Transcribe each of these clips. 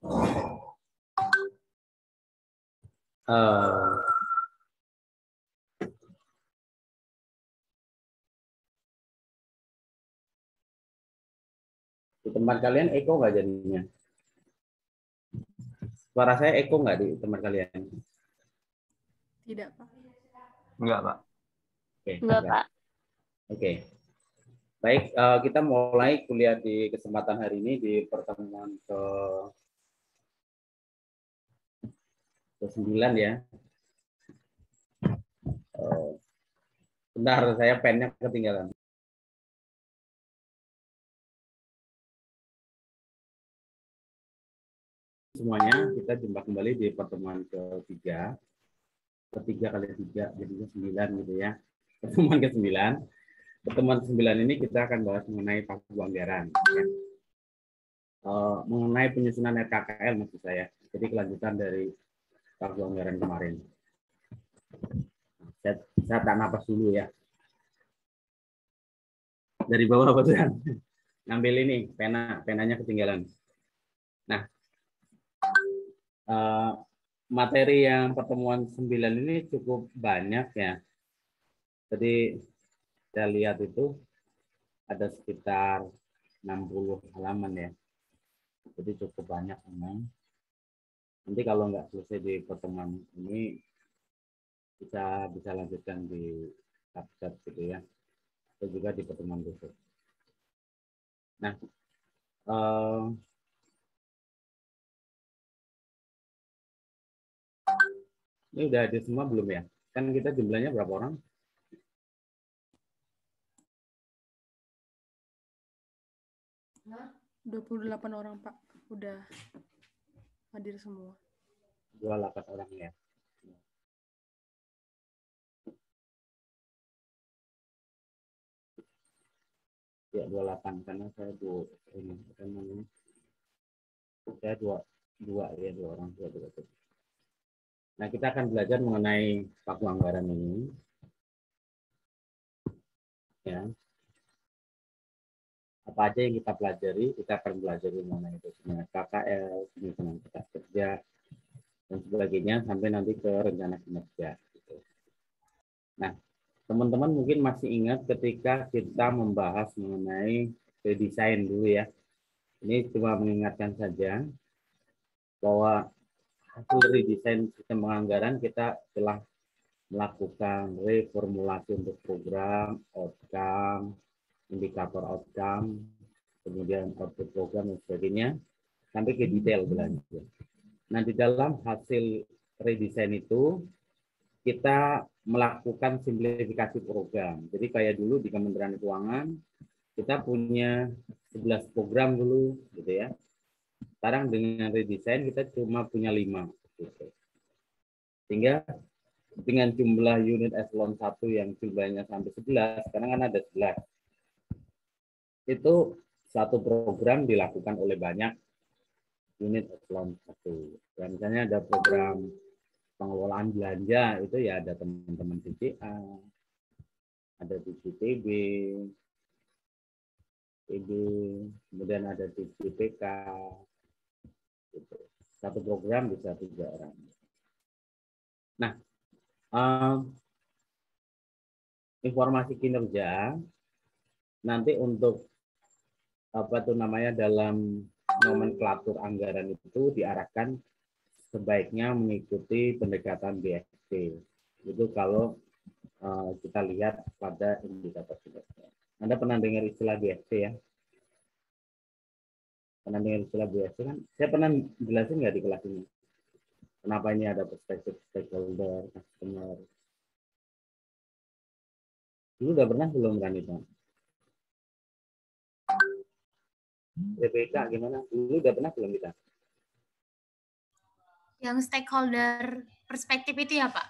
Di tempat kalian eko nggak jadinya? Suara saya eko nggak di tempat kalian? Tidak, Pak. Enggak, Pak. Oke, Enggak, Pak. Oke. Baik, kita mulai kuliah di kesempatan hari ini di pertemuan ke-9 ya. Bentar, saya pennya ketinggalan. Semuanya, kita jumpa kembali di pertemuan ke-3. Ketiga kali 3, jadinya 9 gitu ya. Pertemuan ke-9. Pertemuan ke-9 ini kita akan bahas mengenai pagu anggaran. Ya. Mengenai penyusunan RKKL maksud saya. Jadi kelanjutan dari pagu anggaran kemarin. Saya tak napas dulu ya. Dari bawah betulan. Ngambil ini, penanya ketinggalan. Nah, materi yang pertemuan 9 ini cukup banyak ya. Jadi saya lihat itu ada sekitar 60 halaman ya. Jadi cukup banyak memang. Nanti kalau nggak selesai di pertemuan ini bisa lanjutkan di tab-tab gitu ya. Atau juga di pertemuan khusus. Nah, ini udah ada semua belum ya? Kan kita jumlahnya berapa orang? Nah, 28 orang, Pak. Udah hadir semua. 28 orang ya. Ya 28 karena saya dua orang. Nah, kita akan belajar mengenai pagu anggaran ini. Ya. Apa aja yang kita pelajari? Kita akan belajar mengenai penyusunan KKL, penyusunan kertas kerja, dan sebagainya sampai nanti ke rencana kinerja. Gitu. Nah, teman-teman mungkin masih ingat ketika kita membahas mengenai redesign dulu ya. Ini cuma mengingatkan saja bahwa hasil redesign sistem penganggaran kita telah melakukan reformulasi untuk program, outcome, indikator outcome, kemudian output program dan sebagainya, sampai ke detail belanja. Nah, di dalam hasil redesign itu, kita melakukan simplifikasi program. Jadi kayak dulu di Kementerian Keuangan, kita punya 11 program dulu, gitu ya. Sekarang dengan redesign kita cuma punya 5. Gitu. Sehingga dengan jumlah unit eselon 1 yang jumlahnya sampai 11, sekarang kan ada 11. Itu satu program dilakukan oleh banyak unit eselon 1. Ya, misalnya ada program pengelolaan belanja, itu ya ada teman-teman CCA, ada di TB, kemudian ada di PK. Gitu. Satu program bisa 3 orang. Nah, informasi kinerja nanti untuk apa tuh namanya dalam nomenklatur anggaran itu diarahkan sebaiknya mengikuti pendekatan BST. Itu kalau kita lihat pada indikator kinerja. Anda pernah dengar istilah BST ya? Pernah dengar istilah BST kan? Saya pernah jelasin nggak di kelas ini? Kenapa ini ada perspektif stakeholder, customer? Dulu udah pernah belum kan itu? BPK gimana? Dulu udah pernah belum kita? Yang stakeholder perspektif itu ya, Pak?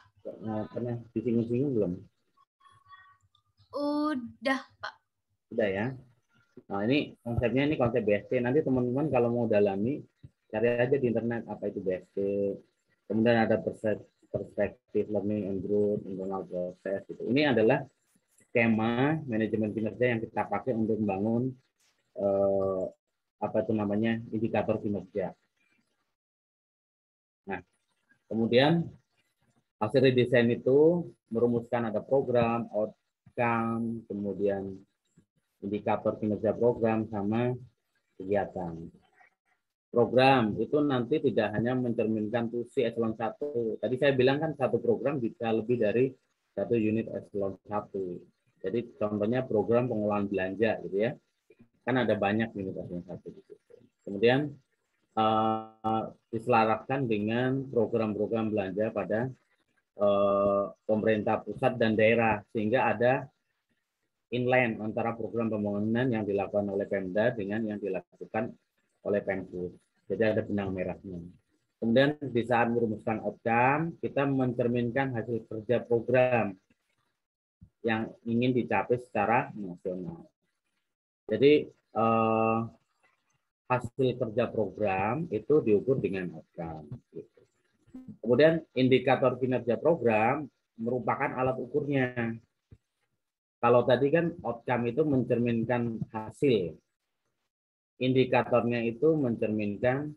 Pernah disinggung-singgung belum? Udah, Pak. Udah ya. Nah, ini konsepnya, ini konsep BST. Nanti teman-teman kalau mau dalami, cari aja di internet apa itu BST. Kemudian ada perspektif learning and growth, internal process. Gitu. Ini adalah skema manajemen kinerja yang kita pakai untuk membangun apa itu namanya indikator kinerja. Nah, kemudian hasil redesign itu merumuskan ada program, outcome, kemudian indikator kinerja program sama kegiatan. Program itu nanti tidak hanya mencerminkan fungsi eselon 1. Tadi saya bilang kan satu program bisa lebih dari satu unit eselon 1. Jadi contohnya program pengolahan belanja gitu ya. Kan ada banyak unit eselon 1 gitu. Kemudian diselaraskan dengan program-program belanja pada pemerintah pusat dan daerah sehingga ada inline antara program pembangunan yang dilakukan oleh Pemda dengan yang dilakukan oleh Pemkot. Jadi ada benang merahnya. Kemudian di saat merumuskan outcome, kita mencerminkan hasil kerja program yang ingin dicapai secara nasional. Jadi hasil kerja program itu diukur dengan outcome. Kemudian indikator kinerja program merupakan alat ukurnya. Kalau tadi kan outcome itu mencerminkan hasil. Indikatornya itu mencerminkan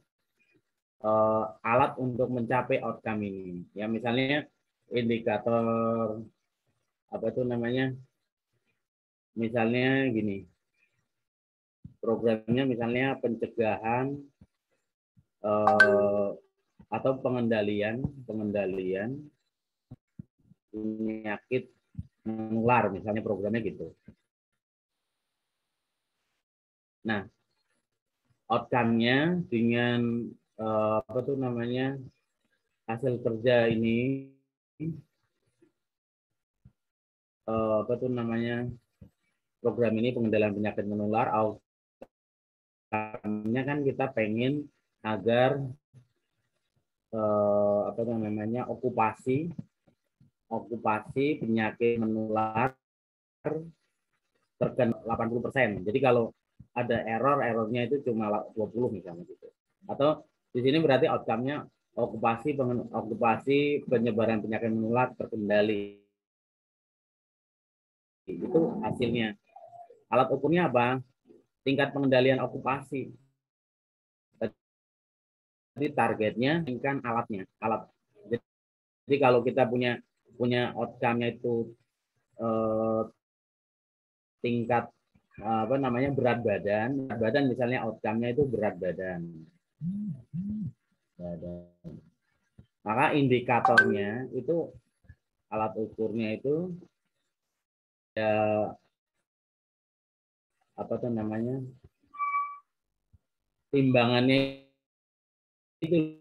alat untuk mencapai outcome ini. Ya misalnya indikator apa itu namanya? Misalnya gini. Programnya misalnya pencegahan atau pengendalian penyakit menular misalnya programnya gitu. Nah, outcome-nya dengan apa tuh namanya hasil kerja ini apa tuh namanya program ini pengendalian penyakit menular, outcome-nya kan kita pengen agar apa tuh namanya okupasi penyakit menular terkena 80%. Jadi kalau ada errornya itu cuma 20 misalnya gitu. Atau di sini berarti outcome-nya okupasi penyebaran penyakit menular terkendali. Itu hasilnya. Alat ukurnya apa? Tingkat pengendalian okupasi. Jadi targetnya kan alatnya. Jadi kalau kita punya outcome-nya itu tingkat apa namanya berat badan misalnya outcome-nya itu berat badan. Maka indikatornya itu alat ukurnya itu ya apa tuh namanya timbangannya itu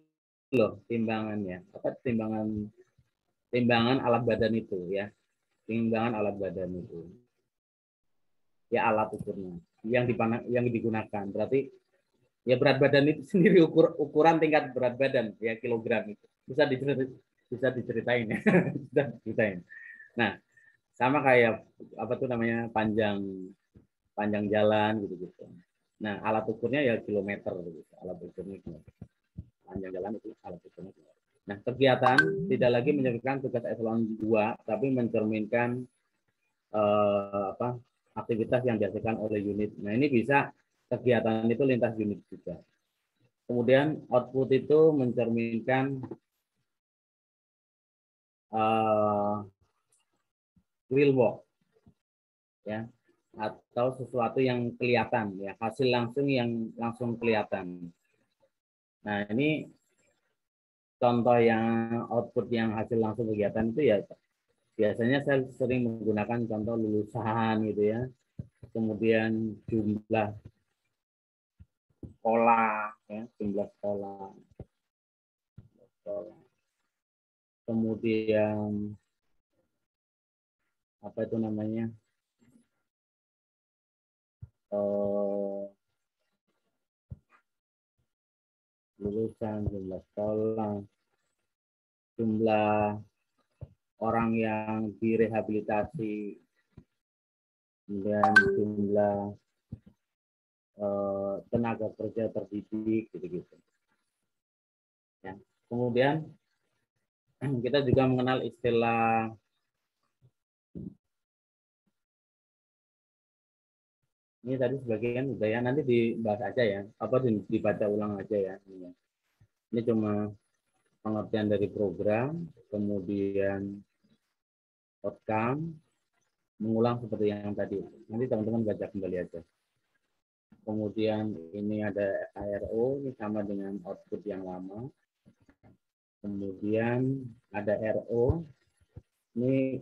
loh timbangannya apa timbangan alat badan itu ya timbangan alat badan itu ya alat ukurnya yang digunakan berarti ya berat badan itu sendiri ukuran tingkat berat badan ya kilogram itu bisa diceritain ya bisa diceritain. Nah sama kayak apa tuh namanya panjang jalan gitu. Nah alat ukurnya ya kilometer gitu. Alat ukurnya kilometer. Panjang jalan itu alat ukurnya kilometer. Nah kegiatan tidak lagi menyebutkan tugas eselon 2 tapi mencerminkan aktivitas yang dihasilkan oleh unit. Nah ini bisa kegiatan itu lintas unit juga. Kemudian output itu mencerminkan real work ya atau sesuatu yang kelihatan ya hasil langsung yang langsung kelihatan. Nah ini contoh yang output yang hasil langsung kegiatan itu ya biasanya saya sering menggunakan contoh lulusan gitu ya, kemudian jumlah sekolah ya jumlah sekolah, kemudian apa itu namanya lulusan, jumlah sekolah, jumlah orang yang direhabilitasi, kemudian jumlah tenaga kerja terdidik gitu-gitu. Ya. Kemudian kita juga mengenal istilah ini tadi sebagian udah ya nanti dibahas aja ya, apa dibaca ulang aja ya. Ini cuma pengertian dari program, kemudian outcome, mengulang seperti yang tadi. Nanti teman-teman baca kembali aja. Kemudian ini ada ARO, ini sama dengan output yang lama. Kemudian ada RO, ini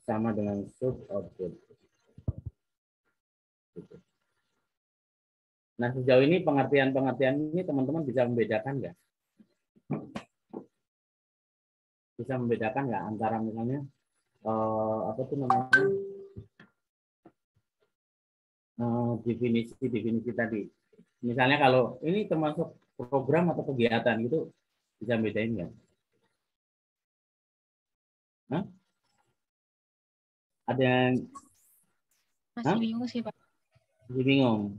sama dengan sub output. Nah, sejauh ini pengertian-pengertian ini teman-teman bisa membedakan nggak? Bisa membedakan nggak antara misalnya apa tuh namanya definisi tadi. Misalnya kalau ini termasuk program atau kegiatan gitu, bisa bedain nggak? Hah? Ada yang Masih bingung sih, Pak. masih bingung?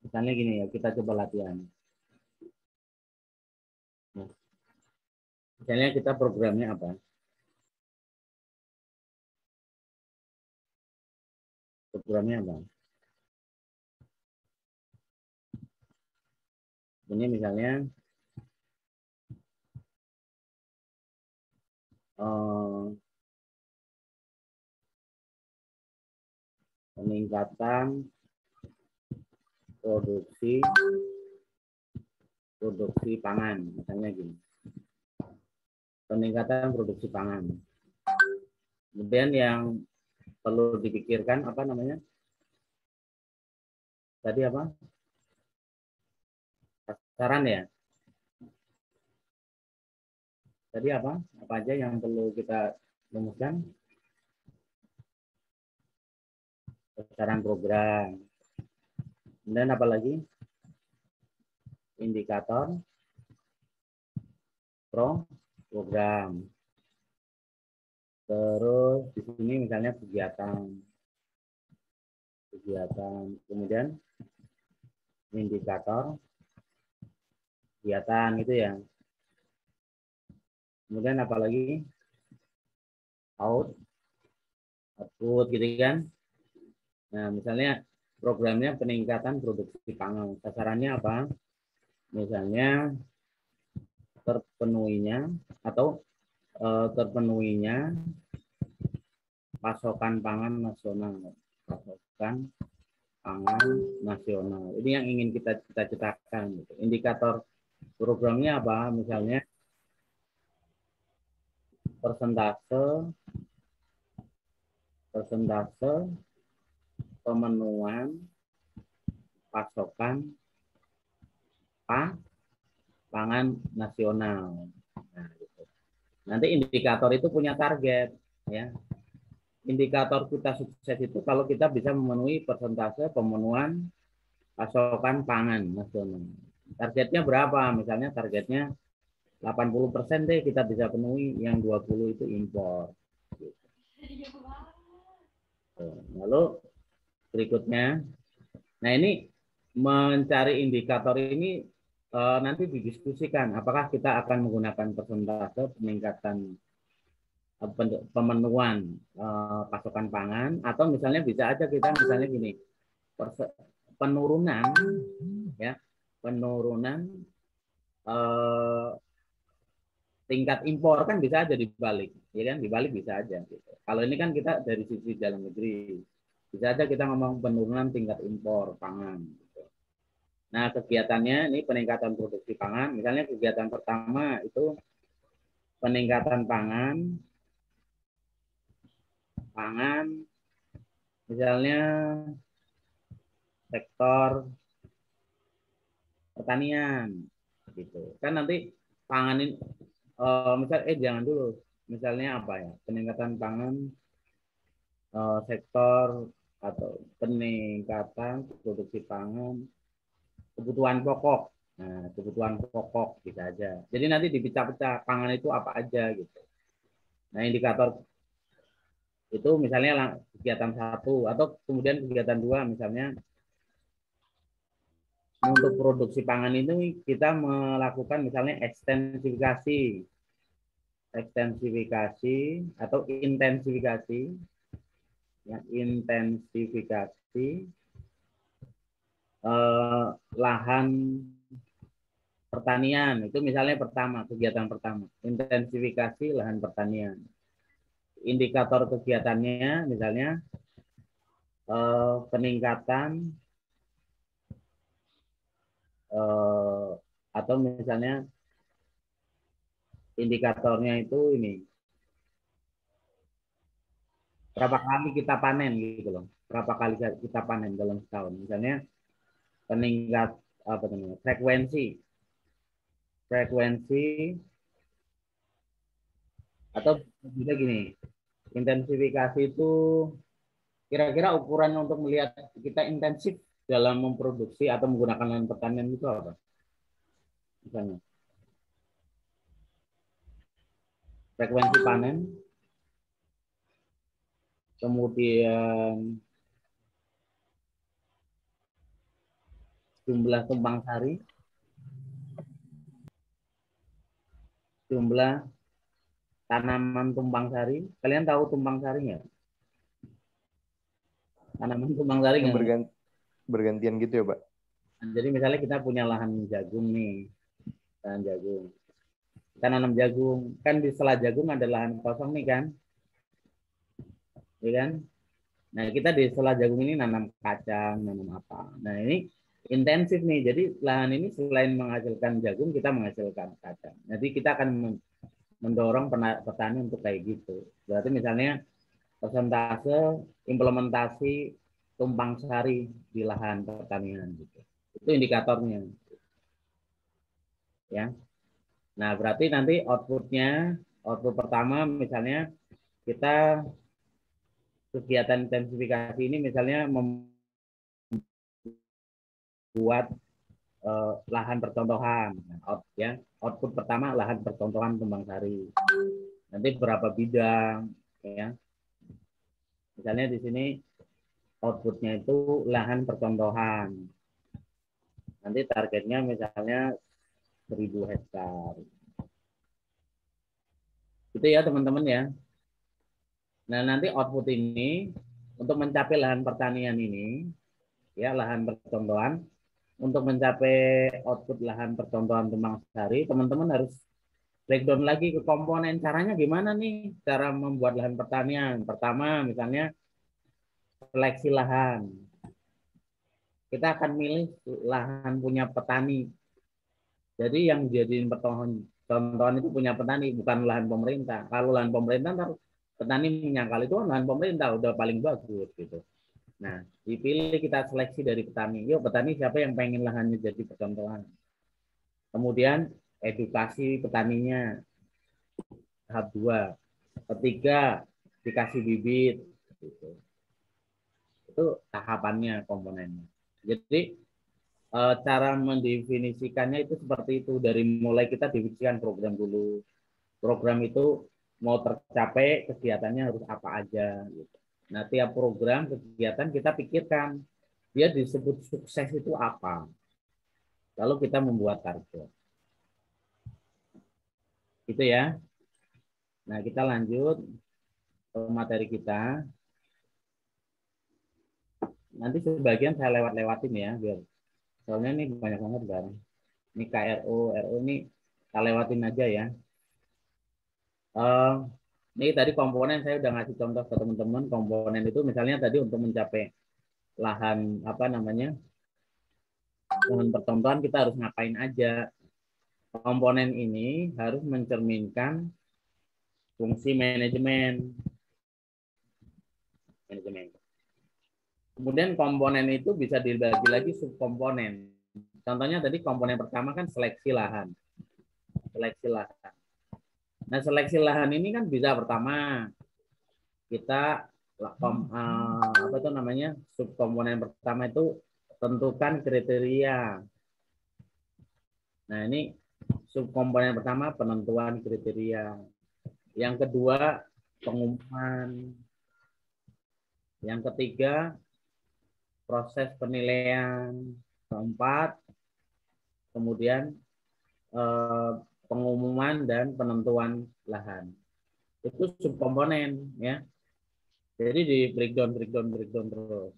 Misalnya gini ya, kita coba latihan. Nah, misalnya kita programnya apa? Programnya apa? Ini misalnya peningkatan produksi pangan, misalnya gini. Peningkatan produksi pangan. Kemudian yang perlu dipikirkan apa namanya? Tadi apa? Sasaran ya? Tadi apa? Apa aja yang perlu kita rumuskan? Sasaran program. Kemudian apa lagi? Indikator program. Terus di sini misalnya kegiatan. Kemudian indikator kegiatan gitu ya. Kemudian apa lagi? Output gitu kan. Nah, misalnya programnya peningkatan produksi pangan. Sasarannya apa? Misalnya terpenuhinya pasokan pangan nasional. Pasokan pangan nasional. Ini yang ingin kita cita-citakan. Indikator programnya apa? Misalnya persentase pemenuhan pasokan pangan nasional. Nah, gitu. Nanti indikator itu punya target, ya. Indikator kita sukses itu kalau kita bisa memenuhi persentase pemenuhan pasokan pangan nasional. Targetnya berapa? Misalnya targetnya 80% deh kita bisa penuhi, yang 20 itu impor. Lalu berikutnya, nah ini mencari indikator ini nanti didiskusikan apakah kita akan menggunakan persentase peningkatan pemenuhan pasokan pangan, atau misalnya bisa aja kita misalnya gini, penurunan tingkat impor kan bisa aja dibalik, ya kan, dibalik bisa aja gitu. Kalau ini kan kita dari sisi dalam negeri, bisa aja kita ngomong penurunan tingkat impor pangan gitu. Nah, kegiatannya ini peningkatan produksi pangan, misalnya kegiatan pertama itu peningkatan pangan misalnya sektor pertanian gitu. Kan nanti pangan ini jangan dulu. Misalnya apa ya? Peningkatan pangan sektor atau peningkatan produksi pangan kebutuhan pokok. Nah, kebutuhan pokok bisa aja. Jadi nanti dipecah-pecah pangan itu apa aja gitu. Nah, indikator itu misalnya kegiatan 1, atau kemudian kegiatan 2 misalnya untuk produksi pangan ini kita melakukan misalnya ekstensifikasi atau intensifikasi, ya, intensifikasi lahan pertanian. Itu misalnya pertama, kegiatan pertama. Intensifikasi lahan pertanian. Indikator kegiatannya misalnya peningkatan atau misalnya indikatornya itu ini berapa kali kita panen gitu loh, berapa kali kita panen dalam setahun, misalnya peningkat apa namanya frekuensi atau juga gini, intensifikasi itu kira-kira ukurannya untuk melihat kita intensif dalam memproduksi atau menggunakan lahan pertanian itu apa misalnya frekuensi panen, kemudian jumlah tumpang sari, jumlah tanaman tumpang sari. Kalian tahu tumpang sari nggak? Tanaman tumpang sari Yang nggak? bergantian gitu ya, Pak? Jadi misalnya kita punya lahan jagung nih, lahan jagung. Kita nanam jagung, kan di sela jagung ada lahan kosong nih kan, ya kan? Nah kita di sela jagung ini nanam kacang, nanam apa. Nah ini intensif nih. Jadi lahan ini selain menghasilkan jagung, kita menghasilkan kacang. Jadi kita akan mendorong petani untuk kayak gitu. Berarti misalnya persentase implementasi tumpang sari di lahan pertanian gitu. Itu indikatornya. Ya. Nah, berarti nanti output pertama misalnya kita kegiatan intensifikasi ini misalnya membuat lahan percontohan. Output pertama lahan percontohan tumpang sari. Nanti berapa bidang, ya. Misalnya di sini outputnya itu lahan percontohan. Nanti targetnya misalnya 1000 hektar. Itu ya teman-teman ya. Nah nanti output ini untuk mencapai lahan pertanian ini, ya lahan percontohan, untuk mencapai output lahan percontohan tumpang sari, teman-teman harus breakdown lagi ke komponen. Caranya gimana nih? Cara membuat lahan pertanian. Pertama misalnya seleksi lahan. Kita akan milih lahan punya petani. Jadi yang jadiin contohan itu punya petani, bukan lahan pemerintah. Kalau lahan pemerintah, ntar petani menyangkal itu lahan pemerintah udah paling bagus gitu. Nah, dipilih kita seleksi dari petani. Yuk petani siapa yang pengen lahannya jadi percontohan. Kemudian edukasi petaninya tahap 2. Ketiga dikasih bibit. Gitu. Itu tahapannya komponennya. Jadi cara mendefinisikannya itu seperti itu. Dari mulai kita definisikan program dulu. Program itu mau tercapai kegiatannya harus apa aja. Gitu. Nah, tiap program kegiatan kita pikirkan dia disebut sukses itu apa. Lalu kita membuat target. Gitu ya. Nah, kita lanjut ke materi kita. Nanti sebagian saya lewat-lewatin ya, biar soalnya ini banyak banget barang. Ini KRO, RO ini kita lewatin aja ya. Ini tadi komponen saya udah ngasih contoh ke teman-teman. Komponen itu misalnya tadi untuk mencapai lahan apa namanya lahan percontohan kita harus ngapain aja. Komponen ini harus mencerminkan fungsi manajemen. Kemudian komponen itu bisa dibagi lagi subkomponen. Contohnya tadi komponen pertama kan seleksi lahan. Seleksi lahan. Nah, seleksi lahan ini kan bisa pertama kita apa itu namanya? Subkomponen pertama itu tentukan kriteria. Nah, ini subkomponen pertama penentuan kriteria. Yang kedua pengumuman. Yang ketiga proses penilaian. Keempat kemudian pengumuman dan penentuan lahan. Itu subkomponen ya. Jadi di breakdown terus.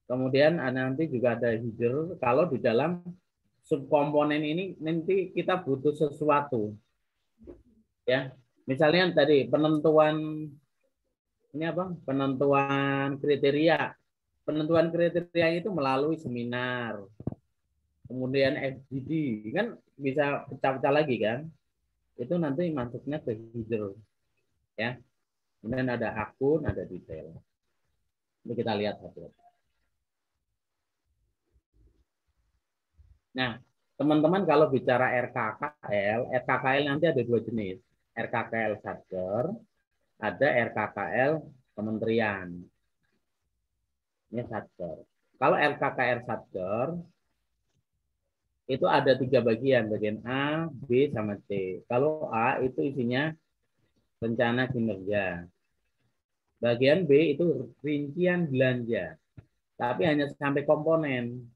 Kemudian nanti juga ada header kalau di dalam subkomponen ini nanti kita butuh sesuatu. Ya. Misalnya tadi penentuan ini apa? Penentuan kriteria. Penentuan kriteria itu melalui seminar. Kemudian FGD kan bisa pecah-pecah lagi kan? Itu nanti masuknya ke header. Ya. Kemudian ada akun, ada detail. Ini kita lihat satu. Nah, teman-teman kalau bicara RKKL nanti ada dua jenis. RKKL Satker, ada RKKL Kementerian. Ini Satker. Kalau RKKL Satker, itu ada 3 bagian. Bagian A, B, sama C. Kalau A itu isinya rencana kinerja. Bagian B itu rincian belanja. Tapi hanya sampai komponen.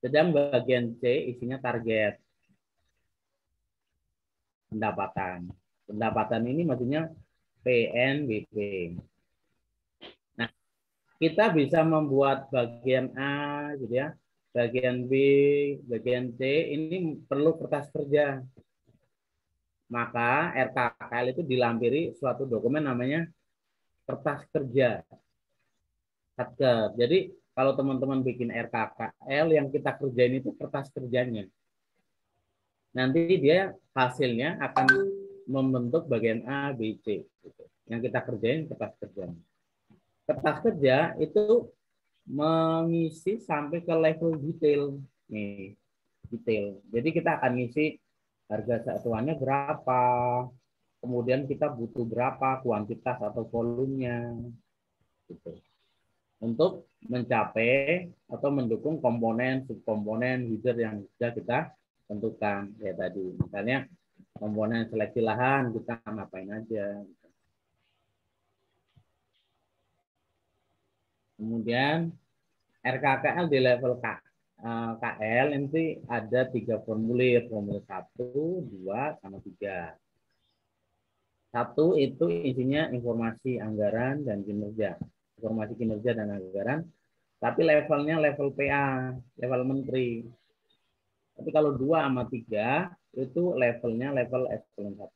Sedang bagian C isinya target. Pendapatan. Pendapatan ini maksudnya PNBP. Nah, kita bisa membuat bagian A gitu ya. Bagian B, bagian C ini perlu kertas kerja. Maka RKKL itu dilampiri suatu dokumen namanya kertas kerja. Jadi kalau teman-teman bikin RKKL yang kita kerjain itu kertas kerjanya. Nanti dia hasilnya akan membentuk bagian A, B, C. Yang kita kerjain kertas kerjanya. Kertas kerja itu mengisi sampai ke level detail. Nih, detail. Jadi kita akan ngisi harga satuannya berapa, kemudian kita butuh berapa kuantitas atau volumenya. Gitu. Untuk mencapai atau mendukung komponen, subkomponen, header yang sudah kita tentukan. Ya tadi, misalnya komponen seleksi lahan, kita ngapain aja. Kemudian RKKL di level KL nanti ada 3 formulir. Formulir 1, 2, sama 3. 1 itu isinya informasi anggaran dan kinerja. Informasi kinerja dan anggaran. Tapi levelnya level PA, level menteri. Tapi kalau 2 sama 3 itu levelnya level eselon 1.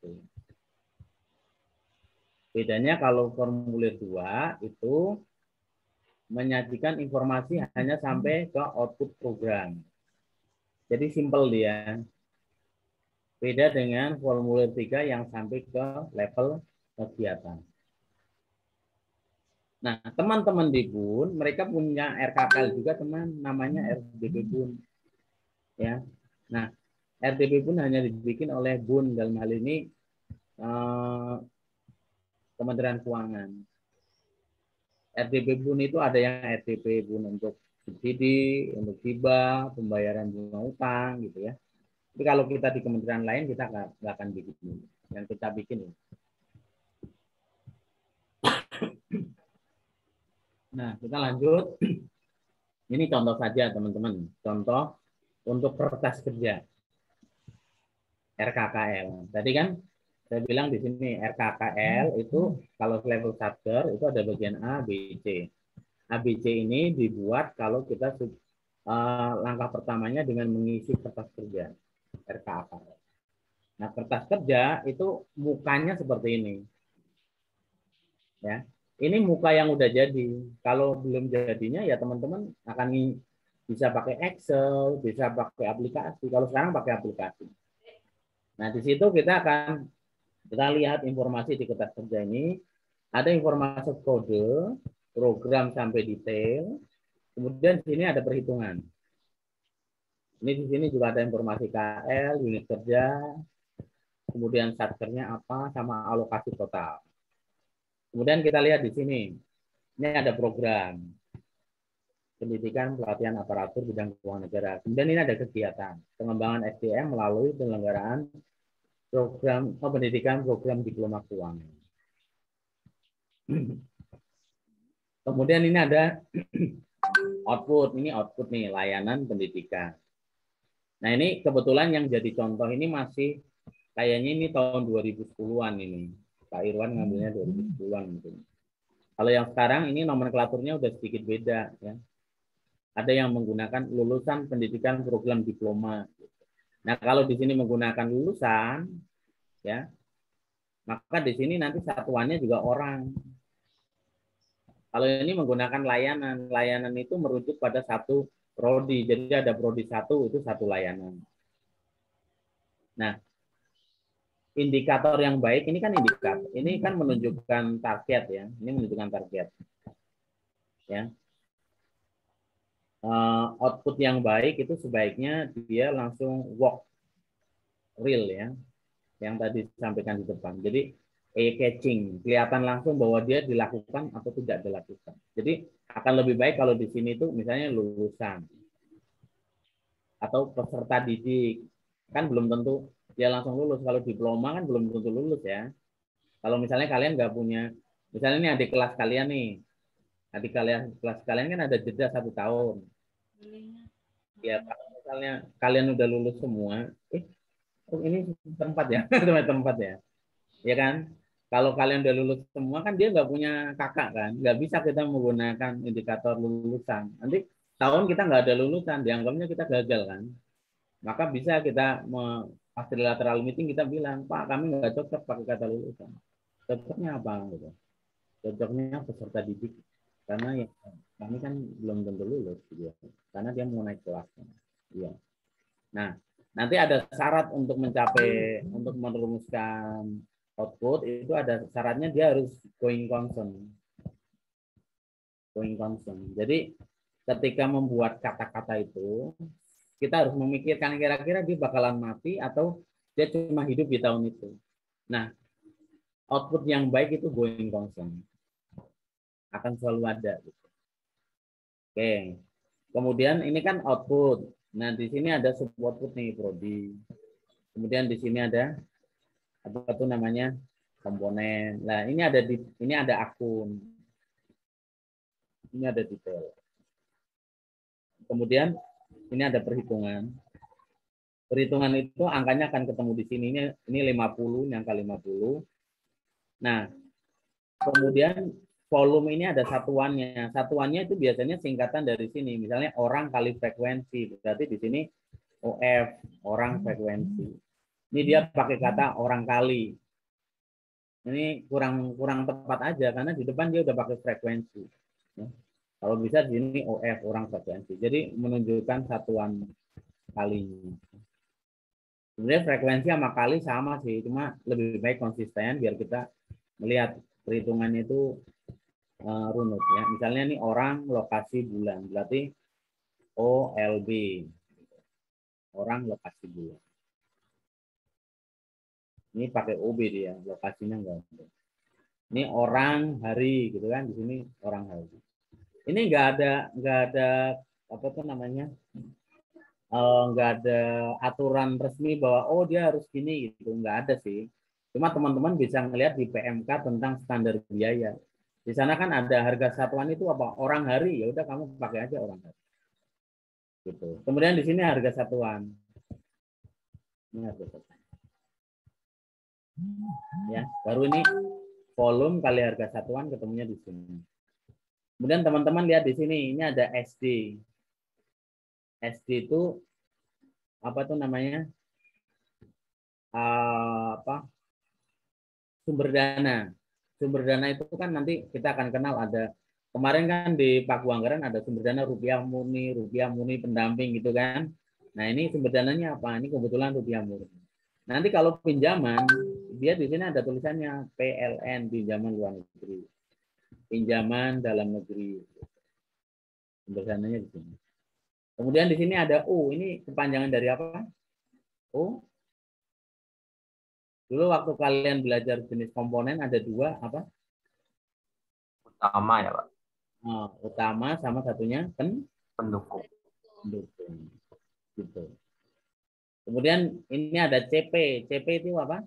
Bedanya kalau formulir 2 itu menyajikan informasi hanya sampai ke output program. Jadi simpel dia. Beda dengan formulir 3 yang sampai ke level kegiatan. Nah, teman-teman di BUN, mereka punya RKKL juga teman, namanya RDP BUN. Ya. Nah, RDP BUN hanya dibikin oleh BUN dalam hal ini Kementerian Keuangan. RDP BUN itu ada yang RDP BUN untuk subsidi, untuk hibah, pembayaran bunga utang, gitu ya. Tapi kalau kita di kementerian lain kita nggak akan bikin ini. Yang kita bikin ini. Nah, kita lanjut. Ini contoh saja, teman-teman. Contoh untuk kertas kerja. RKKL. Tadi kan saya bilang di sini RKKL itu kalau level Satker itu ada bagian A, B, C. A, B, C ini dibuat kalau kita langkah pertamanya dengan mengisi kertas kerja. RKKL. Nah, kertas kerja itu mukanya seperti ini. Ya. Ini muka yang udah jadi. Kalau belum jadinya ya teman-teman akan bisa pakai Excel, bisa pakai aplikasi. Kalau sekarang pakai aplikasi. Nah, di situ kita lihat informasi di kertas kerja ini. Ada informasi kode, program sampai detail. Kemudian di sini ada perhitungan. Ini di sini juga ada informasi KL, unit kerja, kemudian satkernya apa, sama alokasi total. Kemudian kita lihat di sini, ini ada program pendidikan pelatihan aparatur bidang keuangan negara. Kemudian ini ada kegiatan pengembangan SDM melalui penyelenggaraan program pendidikan program diploma keuangan. Kemudian ini ada output, ini output nih layanan pendidikan. Nah ini kebetulan yang jadi contoh ini masih kayaknya ini tahun 2010-an ini. Pak Irwan ngambilnya 2010-an mungkin. Kalau yang sekarang ini nomenklaturnya udah sedikit beda ya. ada yang menggunakan lulusan pendidikan program diploma. Nah, kalau di sini menggunakan lulusan, ya, maka di sini nanti satuannya juga orang. Kalau ini menggunakan layanan, layanan itu merujuk pada satu prodi. Jadi ada prodi satu itu satu layanan. Nah, indikator yang baik ini kan indikator, ini kan menunjukkan target ya. Ini menunjukkan target. Ya. Output yang baik itu sebaiknya dia langsung walk real ya, yang tadi disampaikan di depan. Jadi eye-catching, kelihatan langsung bahwa dia dilakukan atau tidak dilakukan. Jadi akan lebih baik kalau di sini tuh misalnya lulusan atau peserta didik, kan belum tentu dia langsung lulus. Kalau diploma kan belum tentu lulus ya. Kalau misalnya kalian nggak punya, misalnya ini adik kelas kalian nih, adik kelas kalian kan ada jeda 1 tahun. Ya kalau misalnya kalian udah lulus semua, ini tempat ya, tempat ya, ya kan? Kalau kalian udah lulus semua kan dia nggak punya kakak kan, nggak bisa kita menggunakan indikator lulusan. Nanti tahun kita nggak ada lulusan, dianggapnya kita gagal kan. Maka bisa kita pas trilateral meeting kita bilang, Pak kami nggak cocok pakai kata lulusan. Cocoknya apa gitu? Cocoknya peserta didik karena ya, kami kan belum tentu lulus gitu ya. Karena dia mau naik kelas. Iya. Nah, nanti ada syarat untuk mencapai, untuk merumuskan output itu ada syaratnya dia harus going concern. Going concern. Jadi ketika membuat kata-kata itu kita harus memikirkan kira-kira dia bakalan mati atau dia cuma hidup di tahun itu. Nah, output yang baik itu going concern. Akan selalu ada. Oke. Kemudian ini kan output. Nah, di sini ada sub output nih, prodi. Kemudian di sini ada apa tuh namanya? Komponen. Nah, ini ada akun. Ini ada detail. Kemudian ini ada perhitungan. Perhitungan itu angkanya akan ketemu di sini. Ini 50, ini angka 50. Nah, kemudian volume ini ada satuannya. Satuannya itu biasanya singkatan dari sini. Misalnya orang kali frekuensi. Berarti di sini OF, orang frekuensi. Ini dia pakai kata orang kali. Ini kurang tepat aja karena di depan dia udah pakai frekuensi. Ya. Kalau bisa di sini OF, orang frekuensi. Jadi menunjukkan satuan kalinya. Sebenarnya frekuensi sama kali sama sih, cuma lebih baik konsisten biar kita melihat perhitungannya itu runut ya. Misalnya nih orang lokasi bulan, berarti OLB. Orang lokasi bulan. Ini pakai OB dia, lokasinya enggak ada. Ini orang hari gitu kan, di sini orang hari. Ini enggak ada apa tuh namanya? Enggak ada aturan resmi bahwa oh dia harus gini gitu, enggak ada sih. Cuma teman-teman bisa ngelihat di PMK tentang standar biaya. Di sana kan ada harga satuan itu apa? Orang hari, ya udah kamu pakai aja orang hari. Gitu. Kemudian di sini harga satuan. Ini harga satuan. Ya, baru ini volume kali harga satuan ketemunya di sini. Kemudian teman-teman lihat di sini, ini ada SD. SD itu apa tuh namanya? Sumber dana. Sumber dana itu kan nanti kita akan kenal ada. Kemarin kan di Paku Anggaran ada sumber dana rupiah murni pendamping gitu kan. Nah ini sumber dananya apa? Ini kebetulan rupiah murni. Nanti kalau pinjaman, dia di sini ada tulisannya PLN, pinjaman luar negeri. Pinjaman dalam negeri. Sumber dananya di sini. Kemudian di sini ada U, ini kepanjangan dari apa? U. Dulu waktu kalian belajar jenis komponen ada 2 apa? Utama ya, Pak. Utama sama satunya Pendukung. Pendukung. Gitu. Kemudian ini ada CP. CP itu apa?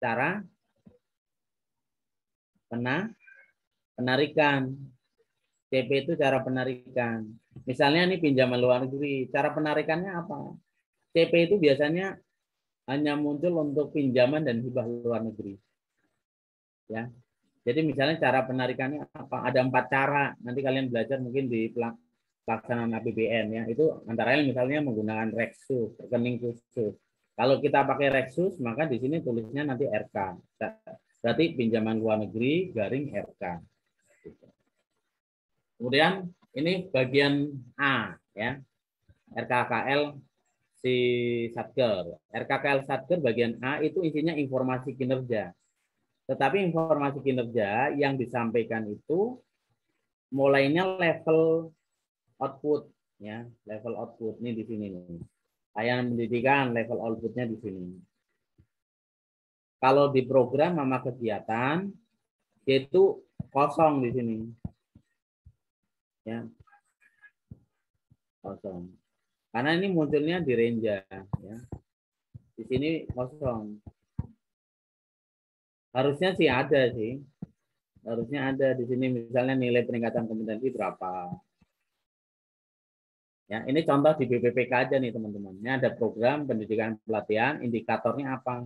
Cara penarikan. CP itu cara penarikan. Misalnya ini pinjaman luar negeri. Cara penarikannya apa? CP itu biasanya hanya muncul untuk pinjaman dan hibah luar negeri. Ya. Jadi misalnya cara penarikannya apa? Ada 4 cara. Nanti kalian belajar mungkin di pelaksanaan APBN ya. Itu antara lain misalnya menggunakan Rexsus, rekening khusus. Kalau kita pakai Rexsus, maka di sini tulisnya nanti RK. Berarti pinjaman luar negeri garing RK. Kemudian ini bagian A ya. RKKL si Satker. RKKL Satker bagian A itu isinya informasi kinerja. Tetapi informasi kinerja yang disampaikan itu mulainya level output ya, level output ini di sini nih. Layanan pendidikan level outputnya di sini. Kalau di program sama kegiatan itu kosong di sini. Ya. Kosong. Karena ini munculnya di Renja ya. Di sini kosong. Harusnya sih ada sih. Harusnya ada di sini misalnya nilai peningkatan kompetensi berapa. Ya, ini contoh di BPPK aja nih teman-teman. Ini ada program pendidikan pelatihan, indikatornya apa?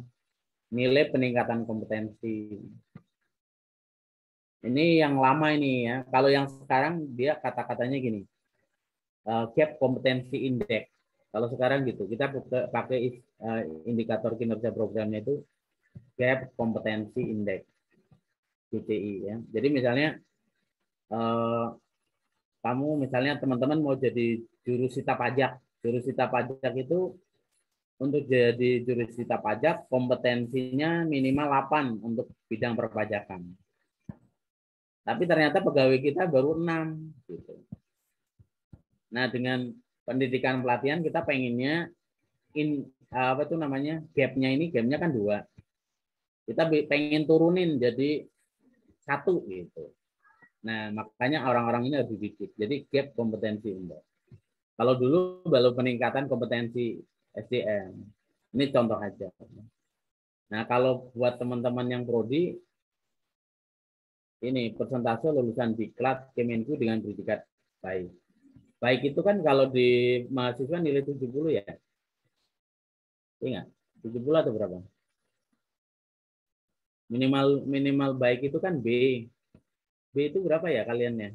Nilai peningkatan kompetensi. Ini yang lama ini ya. Kalau yang sekarang dia kata-katanya gini. Gap kompetensi indeks. Kalau sekarang gitu, kita pakai indikator kinerja programnya itu gap kompetensi indeks. GCI ya. Jadi misalnya kamu misalnya teman-teman mau jadi jurusita pajak. Jurusita pajak itu untuk jadi jurusita pajak kompetensinya minimal 8 untuk bidang perpajakan. Tapi ternyata pegawai kita baru 6 gitu. Nah, dengan pendidikan pelatihan kita pengennya apa itu namanya? Gapnya kan 2. Kita pengen turunin jadi 1 gitu. Nah, makanya orang-orang ini harus dididik. Jadi gap kompetensi indeks. Kalau dulu baru peningkatan kompetensi SDM. Ini contoh aja. Nah, kalau buat teman-teman yang prodi, ini persentase lulusan diklat Kemenku dengan predikat baik. Baik itu kan kalau di mahasiswa nilai 70 ya. Ingat, 70 atau berapa? Minimal baik itu kan B. B itu berapa ya kaliannya?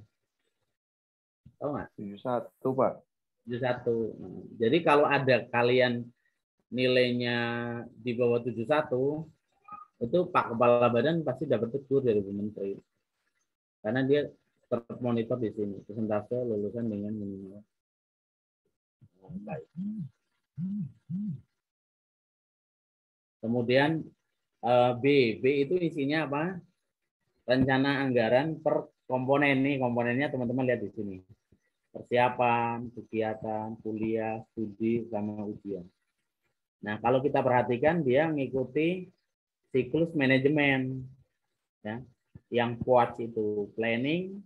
Tahu nggak? 71, Pak. 71. Jadi kalau ada kalian nilainya di bawah 71, itu Pak Kepala Badan pasti dapat tegur dari Bu Menteri. Karena dia termonitor di sini, persentase lulusan dengan minimal baik. Kemudian B itu isinya apa? Rencana anggaran per komponen. Nih komponennya teman-teman lihat di sini. Persiapan, kegiatan, kuliah, studi, sama ujian. Nah, kalau kita perhatikan dia mengikuti siklus manajemen. Ya. Yang POAC itu planning,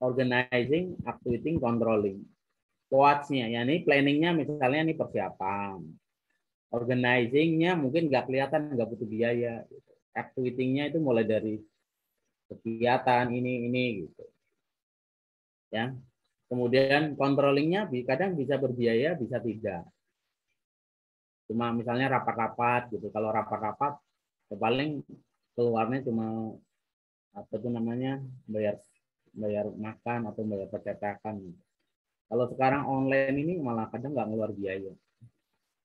organizing, activating, controlling. POAC-nya, ya ini planningnya misalnya ini persiapan. Organizing-nya mungkin nggak kelihatan, nggak butuh biaya. Activating-nya itu mulai dari kegiatan ini gitu. Ya. Kemudian controlling-nya kadang bisa berbiaya, bisa tidak. Cuma misalnya rapat-rapat gitu. Kalau rapat-rapat paling keluarnya cuma apa itu namanya bayar makan atau bayar percetakan. Kalau sekarang online ini malah kadang nggak ngeluar biaya.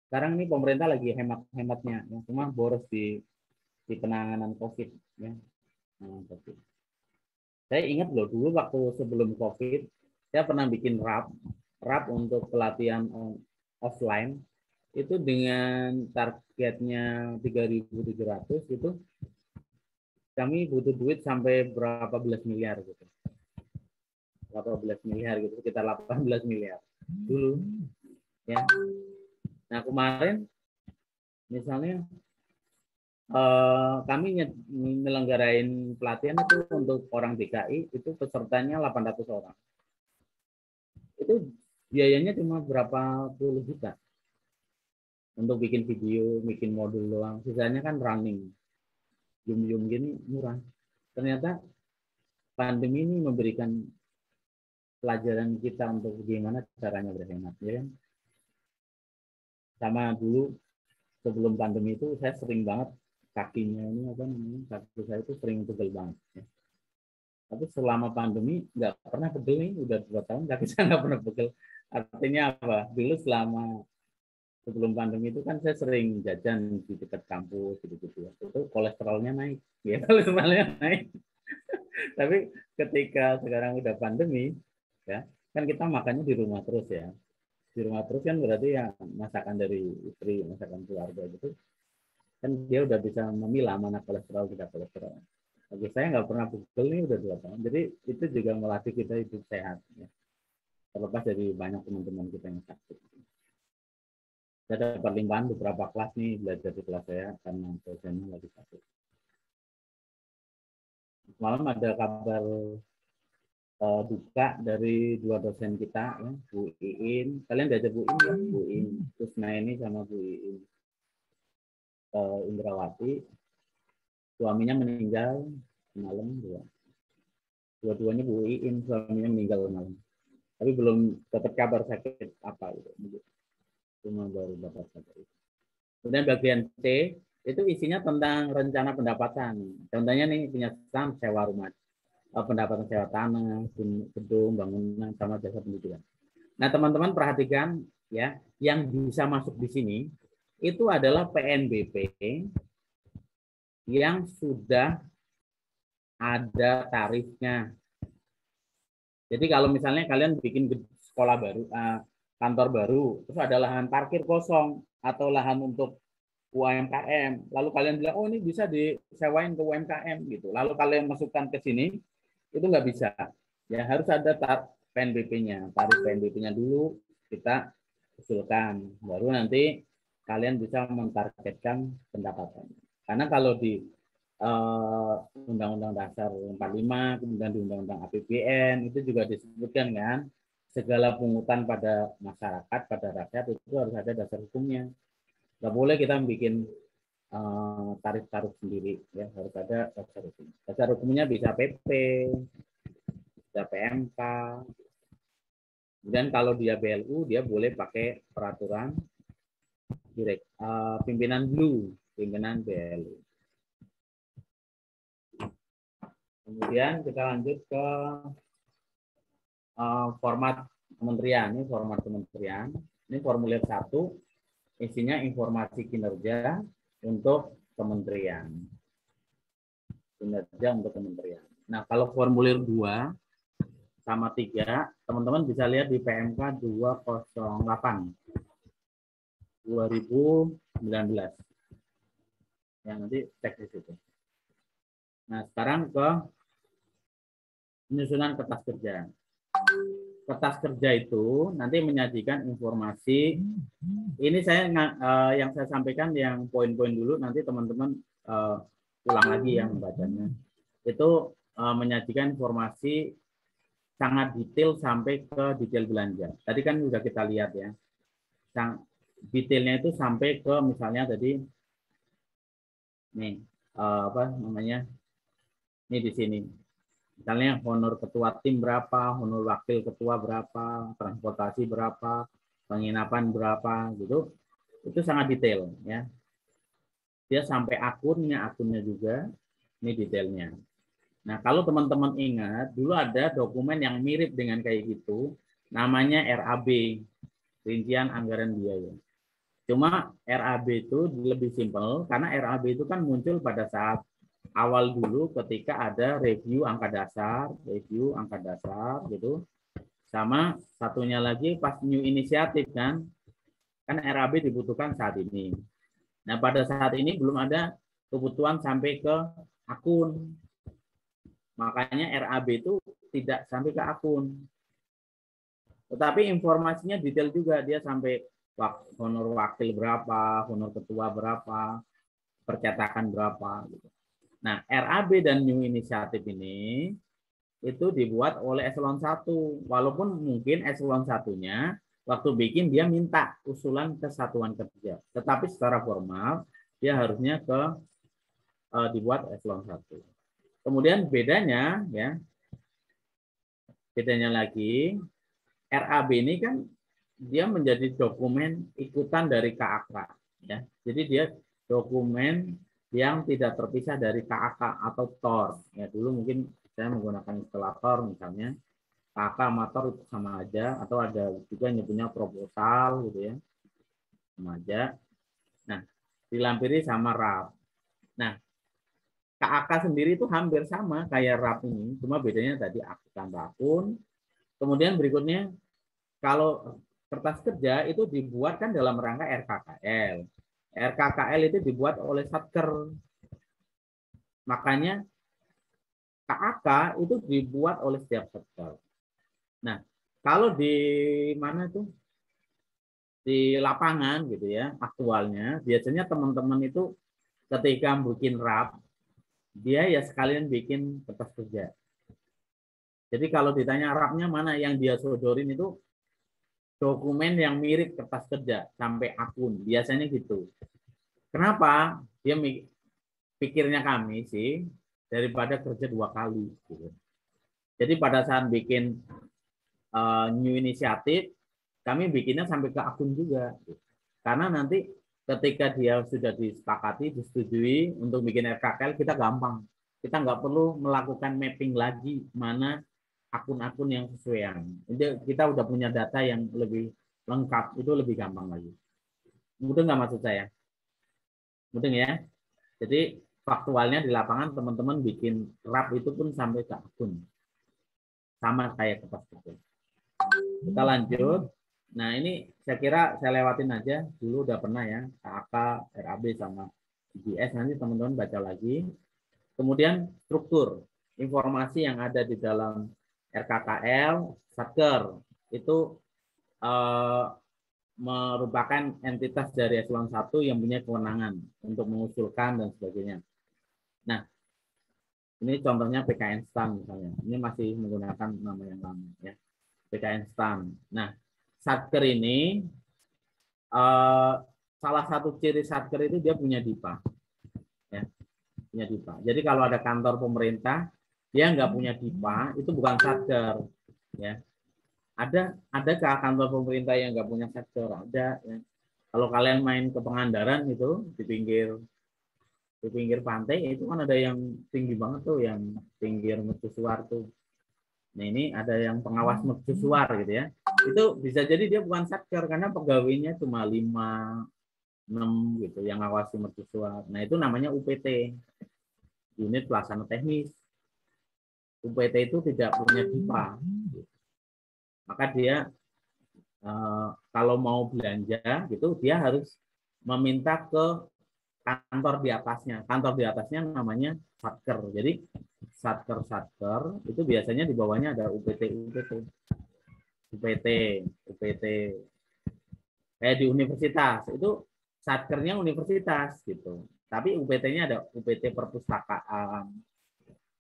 Sekarang ini pemerintah lagi hemat-hematnya, ya, cuma boros di penanganan COVID. Ya. COVID. Saya ingat loh dulu waktu sebelum COVID, saya pernah bikin RAP untuk pelatihan offline itu dengan targetnya 3.700 itu kami butuh duit sampai berapa belas miliar gitu. Berapa belas miliar gitu, sekitar 18 miliar dulu. Ya. Nah kemarin misalnya kami menyelenggarain pelatihan itu untuk orang DKI itu pesertanya 800 orang. Itu biayanya cuma berapa puluh juta untuk bikin video, bikin modul doang. Sisanya kan running. Zoom gini murah. Ternyata pandemi ini memberikan pelajaran kita untuk bagaimana caranya berhemat. Ya kan? Sama dulu sebelum pandemi itu saya sering banget kakinya ini apa namanya, kaki saya itu sering pegel banget. Ya. Tapi selama pandemi nggak pernah pegel nih, udah 2 tahun kaki saya nggak pernah pegel. Artinya apa? Dulu sebelum pandemi itu kan saya sering jajan di dekat kampus gitu-gitu ya. Itu kolesterolnya naik, ya kolesterolnya naik. Tapi ketika sekarang udah pandemi, ya kan kita makannya di rumah terus ya. Di rumah terus kan berarti ya masakan dari istri, masakan keluarga gitu. Kan dia udah bisa memilah mana kolesterol tidak kolesterol. Bagi saya nggak pernah pegel nih udah 2 tahun. Jadi itu juga melatih kita hidup sehat. Ya. Terlepas dari banyak teman-teman kita yang sakit. Saya dapat limpahan beberapa kelas nih belajar di kelas saya karena dosennya lagi sakit. Malam ada kabar duka dari 2 dosen kita, ya, Bu Iin. Kalian diajar Bu Iin ya? Bu Iin, Kusnaini sama Bu Iin Indrawati. Suaminya meninggal malam dua-duanya Bu Iin suaminya meninggal malam. Tapi belum dapat kabar sakit apa gitu. Cuma baru dapat kabar itu. Kemudian bagian C itu isinya tentang rencana pendapatan. Contohnya nih punya saham sewa rumah, pendapatan sewa tanah, gedung, bangunan, sama jasa pendidikan. Nah teman-teman perhatikan ya, yang bisa masuk di sini itu adalah PNBP yang sudah ada tarifnya. Jadi kalau misalnya kalian bikin sekolah baru, kantor baru, terus ada lahan parkir kosong atau lahan untuk UMKM, lalu kalian bilang, oh ini bisa disewain ke UMKM gitu. Lalu kalian masukkan ke sini, itu nggak bisa. Ya harus ada PNBP-nya, tarif PNBP-nya dulu kita usulkan, baru nanti kalian bisa mentargetkan pendapatan. Karena kalau di Undang-Undang Dasar 45, kemudian di Undang-Undang APBN itu juga disebutkan kan, segala pungutan pada masyarakat, pada rakyat itu harus ada dasar hukumnya. Nggak boleh kita bikin tarif-tarif sendiri, ya harus ada dasar hukum. Dasar hukumnya bisa PP, bisa PMK. Kemudian kalau dia BLU, dia boleh pakai peraturan pimpinan pimpinan BLU. Kemudian kita lanjut ke format kementerian. Ini format kementerian. Ini formulir 1, isinya informasi kinerja untuk kementerian. Kinerja untuk kementerian. Nah, kalau formulir 2 sama 3, teman-teman bisa lihat di PMK 208 2019. Ya, nanti cek di situ. Nah, sekarang ke penyusunan kertas kerja. Kertas kerja itu nanti menyajikan informasi. Ini saya yang saya sampaikan yang poin-poin dulu, nanti teman-teman ulang lagi yang membacanya. Itu menyajikan informasi sangat detail sampai ke detail belanja. Tadi kan sudah kita lihat ya. Detailnya itu sampai ke misalnya tadi nih apa namanya? Ini di sini. Misalnya honor ketua tim berapa, honor wakil ketua berapa, transportasi berapa, penginapan berapa gitu. Itu sangat detail ya. Dia sampai akunnya juga ini detailnya. Nah, kalau teman-teman ingat, dulu ada dokumen yang mirip dengan kayak gitu, namanya RAB, rincian anggaran biaya. Cuma RAB itu lebih simpel karena RAB itu kan muncul pada saat awal dulu ketika ada review angka dasar gitu. Sama satunya lagi pas new inisiatif kan RAB dibutuhkan saat ini. Nah, pada saat ini belum ada kebutuhan sampai ke akun. Makanya RAB itu tidak sampai ke akun. Tetapi informasinya detail juga, dia sampai honor wakil berapa, honor ketua berapa, percetakan berapa gitu. Nah, RAB dan new inisiatif ini itu dibuat oleh eselon 1. Walaupun mungkin eselon 1-nya waktu bikin dia minta usulan ke satuan kerja. Tetapi secara formal dia harusnya dibuat eselon 1. Kemudian bedanya lagi, RAB ini kan dia menjadi dokumen ikutan dari KAKRA ya. Jadi dia dokumen yang tidak terpisah dari KAK atau TOR. Ya, dulu mungkin saya menggunakan istilah TOR misalnya. KAK sama TOR itu sama aja, atau ada juga nyebutnya proposal gitu ya. Sama aja. Nah, dilampiri sama RAP. Nah, KAK sendiri itu hampir sama kayak RAP ini, cuma bedanya tadi akun akun. Kemudian berikutnya, kalau kertas kerja itu dibuat kan dalam rangka RKKL. RKKL itu dibuat oleh Satker. Makanya KAK itu dibuat oleh setiap Satker. Nah, kalau di mana tuh? Di lapangan gitu ya, aktualnya biasanya teman-teman itu ketika bikin RAP, dia ya sekalian bikin kertas kerja. Jadi kalau ditanya RAP-nya mana yang dia sodorin itu dokumen yang mirip kertas kerja sampai akun, biasanya gitu. Kenapa? Dia pikirnya kami sih daripada kerja 2 kali. Gitu. Jadi pada saat bikin new inisiatif, kami bikinnya sampai ke akun juga. Gitu. Karena nanti ketika dia sudah disepakati, disetujui untuk bikin RKKL, kita gampang. Kita nggak perlu melakukan mapping lagi mana akun-akun yang sesuai. Jadi kita udah punya data yang lebih lengkap, itu lebih gampang lagi. Mudah nggak maksud saya? Mudah ya? Jadi faktualnya di lapangan teman-teman bikin RAP itu pun sampai ke akun. Sama kayak kertas kerja. Kita lanjut. Nah ini saya kira saya lewatin aja. Dulu udah pernah ya, KAK, RAB, sama IGS. Nanti teman-teman baca lagi. Kemudian struktur. Informasi yang ada di dalam RKKL, Satker. Itu merupakan entitas dari eselon 1 yang punya kewenangan untuk mengusulkan dan sebagainya. Nah, ini contohnya PKN STAN misalnya. Ini masih menggunakan nama yang lama ya. PKN STAN. Nah, Satker ini salah satu ciri Satker itu dia punya DIPA. Ya, punya DIPA. Jadi kalau ada kantor pemerintah dia nggak punya DIPA, itu bukan Satker. Ya. Adakah kantor pemerintah yang nggak punya Satker? Ada. Ya. Kalau kalian main ke Pangandaran itu di pinggir pantai itu kan ada yang tinggi banget tuh, yang pinggir mercusuar tuh. Nah ini ada yang pengawas mercusuar gitu ya. Itu bisa jadi dia bukan Satker karena pegawainya cuma 5, 6 gitu yang ngawasi mercusuar. Nah itu namanya UPT, unit pelaksana teknis. UPT itu tidak punya DIPA. Maka dia kalau mau belanja gitu dia harus meminta ke kantor di atasnya. Kantor di atasnya namanya Satker. Jadi Satker itu biasanya di bawahnya ada UPT. Di universitas itu Satkernya universitas gitu. Tapi UPT-nya ada UPT perpustakaan,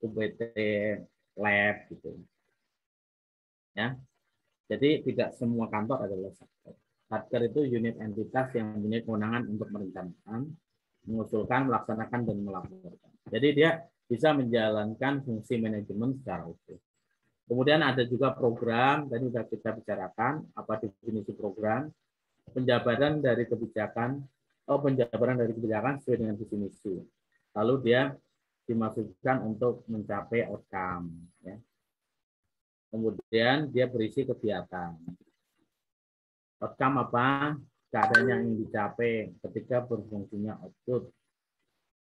UPT lab gitu. Ya. Jadi tidak semua kantor adalah Satker. Satker itu unit entitas yang mempunyai kewenangan untuk merencanakan, mengusulkan, melaksanakan, dan melaporkan. Jadi dia bisa menjalankan fungsi manajemen secara utuh. Kemudian ada juga program, tadi sudah kita bicarakan, apa definisi program, penjabaran dari kebijakan sesuai dengan visi misi. Lalu dia dimasukkan untuk mencapai outcome. Ya. Kemudian dia berisi kegiatan. Outcome apa? Keadaan yang ingin dicapai ketika berfungsinya output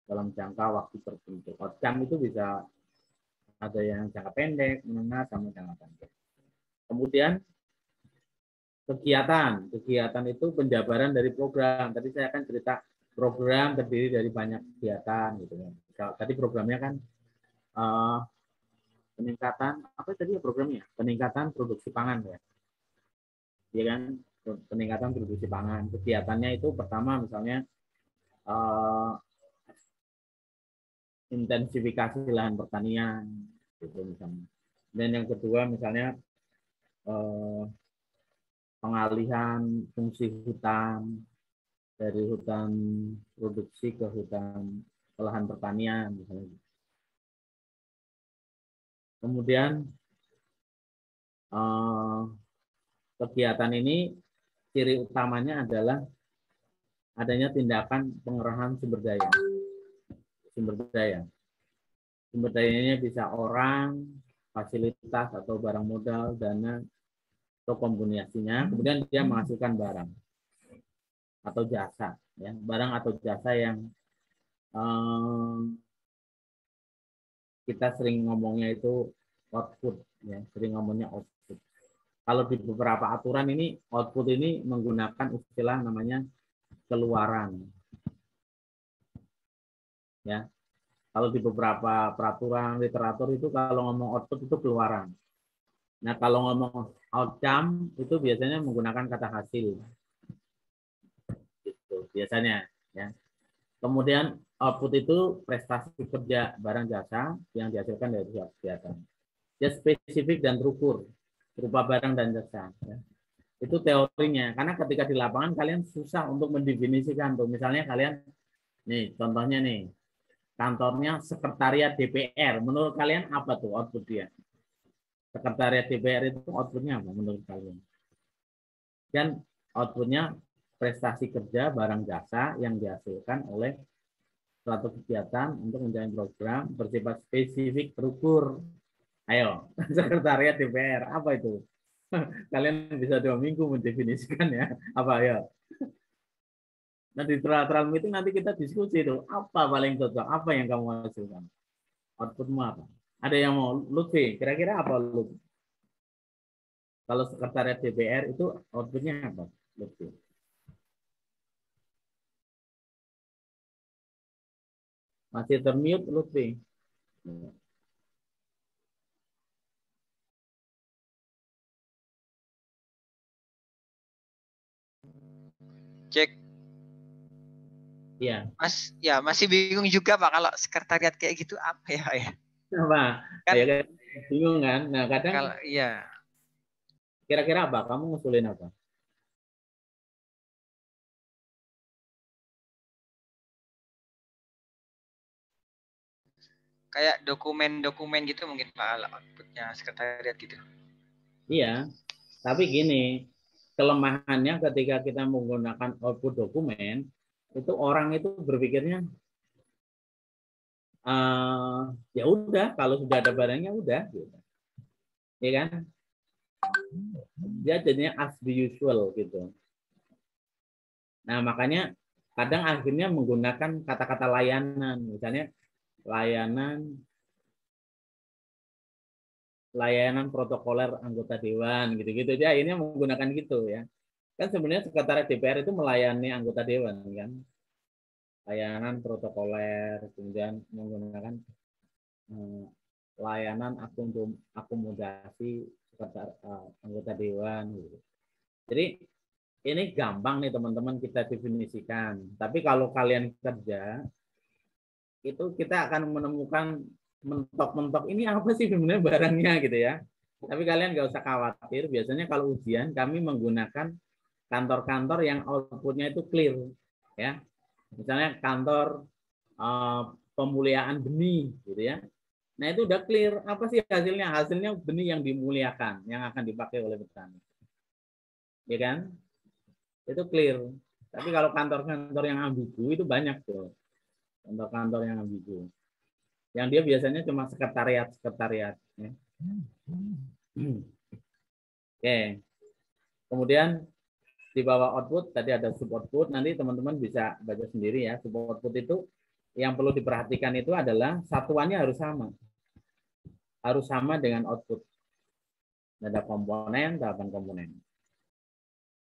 dalam jangka waktu tertentu. Outcome itu bisa ada yang jangka pendek, menengah, sama jangka panjang. Kemudian kegiatan. Kegiatan itu penjabaran dari program. Tadi saya akan cerita program terdiri dari banyak kegiatan gitu ya. Tadi programnya kan peningkatan apa tadi ya programnya? Peningkatan produksi pangan ya. Iya kan? Peningkatan produksi pangan. Kegiatannya itu pertama misalnya intensifikasi lahan pertanian gitu misalnya. Dan yang kedua misalnya pengalihan fungsi hutan dari hutan produksi ke hutan lahan pertanian misalnya. Kemudian kegiatan ini ciri utamanya adalah adanya tindakan pengerahan sumber daya. sumber daya. Sumber dayanya bisa orang, fasilitas atau barang modal, dana, atau kombinasinya. Kemudian dia menghasilkan barang atau jasa, ya, barang atau jasa yang kita sering ngomongnya itu output, ya, sering ngomongnya output. Kalau di beberapa aturan ini output ini menggunakan istilah namanya keluaran, ya. Kalau di beberapa peraturan literatur itu kalau ngomong output itu keluaran. Nah kalau ngomong outcome itu biasanya menggunakan kata hasil, gitu biasanya, ya. Kemudian output itu prestasi kerja barang jasa yang dihasilkan dari suatu kegiatan. Dia spesifik dan terukur berupa barang dan jasa. Ya. Itu teorinya. Karena ketika di lapangan kalian susah untuk mendefinisikan tuh. Misalnya kalian, nih contohnya nih, kantornya sekretariat DPR. Menurut kalian apa tuh output dia? Sekretariat DPR itu outputnya apa menurut kalian? Dan outputnya prestasi kerja barang jasa yang dihasilkan oleh suatu kegiatan untuk menjalani program bersifat spesifik terukur. Ayo, sekretariat DPR apa itu? Kalian bisa 2 minggu mendefinisikan ya. Apa ya? Nah di trial meeting nanti kita diskusi itu apa paling cocok, apa yang kamu hasilkan, outputmu apa? Ada yang mau Lutfi? Kira-kira apa Lutfi? Kalau sekretariat DPR itu outputnya apa, Lutfi? Masih termute Lutfi. Cek. Iya. Mas, ya masih bingung juga Pak kalau sekretariat kayak gitu apa ya? Apa? Kan, ya, bingung kan? Nah kadang kalau iya. Kira-kira apa? Kamu ngusulin apa? Kayak dokumen-dokumen gitu mungkin Pak outputnya sekretariat gitu. Iya, tapi gini, kelemahannya ketika kita menggunakan output dokumen, itu orang itu berpikirnya, ya udah, kalau sudah ada barangnya udah, gitu. Ya kan? Dia jadinya as the usual gitu. Nah makanya kadang akhirnya menggunakan kata-kata layanan, misalnya layanan protokoler anggota dewan gitu-gitu. Dia akhirnya menggunakan gitu ya. Kan sebenarnya sekretariat DPR itu melayani anggota dewan kan. Layanan protokoler, kemudian menggunakan layanan akomodasi anggota dewan gitu. Jadi ini gampang nih teman-teman kita definisikan. Tapi kalau kalian kerja itu kita akan menemukan mentok-mentok ini apa sih sebenarnya barangnya gitu ya. Tapi kalian nggak usah khawatir. Biasanya kalau ujian kami menggunakan kantor-kantor yang outputnya itu clear, ya. Misalnya kantor pemuliaan benih, gitu ya. Nah itu udah clear. Apa sih hasilnya? Hasilnya benih yang dimuliakan, yang akan dipakai oleh petani, ya kan? Itu clear. Tapi kalau kantor-kantor yang ambigu itu banyak tuh, kantor-kantor yang ambigu. Yang dia biasanya cuma sekretariat. Ya. Oke. Kemudian di bawah output tadi ada sub output, nanti teman-teman bisa baca sendiri ya. Sub output itu yang perlu diperhatikan itu adalah satuannya harus sama dengan output. Ada komponen, tahapan komponen.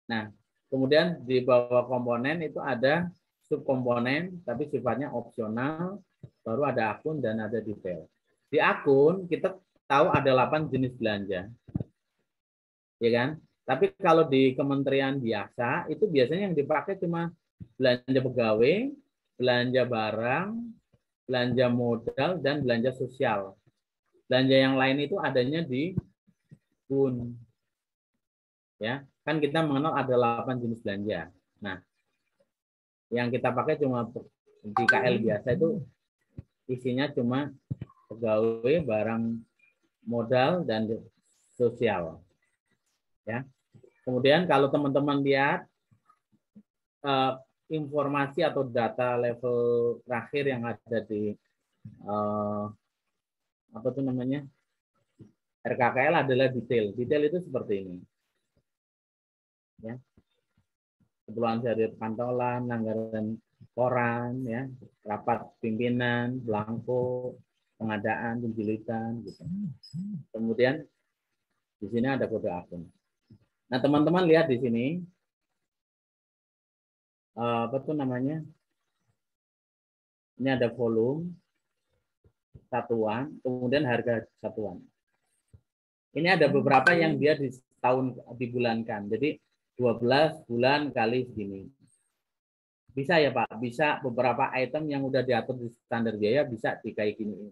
Nah, kemudian di bawah komponen itu ada subkomponen tapi sifatnya opsional, baru ada akun dan ada detail. Di akun kita tahu ada 8 jenis belanja, ya kan? Tapi kalau di kementerian biasa itu biasanya yang dipakai cuma belanja pegawai, belanja barang, belanja modal, dan belanja sosial. Belanja yang lain itu adanya di akun. Ya, kan kita mengenal ada 8 jenis belanja. Nah, yang kita pakai cuma di KL biasa itu isinya cuma pegawai, barang modal, dan sosial. Ya. Kemudian kalau teman-teman lihat informasi atau data level terakhir yang ada di apa tuh namanya RKKL adalah detail. Detail itu seperti ini. Ya. Keperluan sehari kantolan, anggaran koran, ya, rapat pimpinan, belangko, pengadaan, penjilitan, gitu. Kemudian di sini ada kode akun. Nah, teman-teman lihat di sini apa tuh namanya? Ini ada volume satuan, kemudian harga satuan. Ini ada beberapa yang dia di tahun dibulankan. Jadi 12 bulan kali segini. Bisa ya Pak, bisa beberapa item yang udah diatur di standar biaya bisa kayak gini.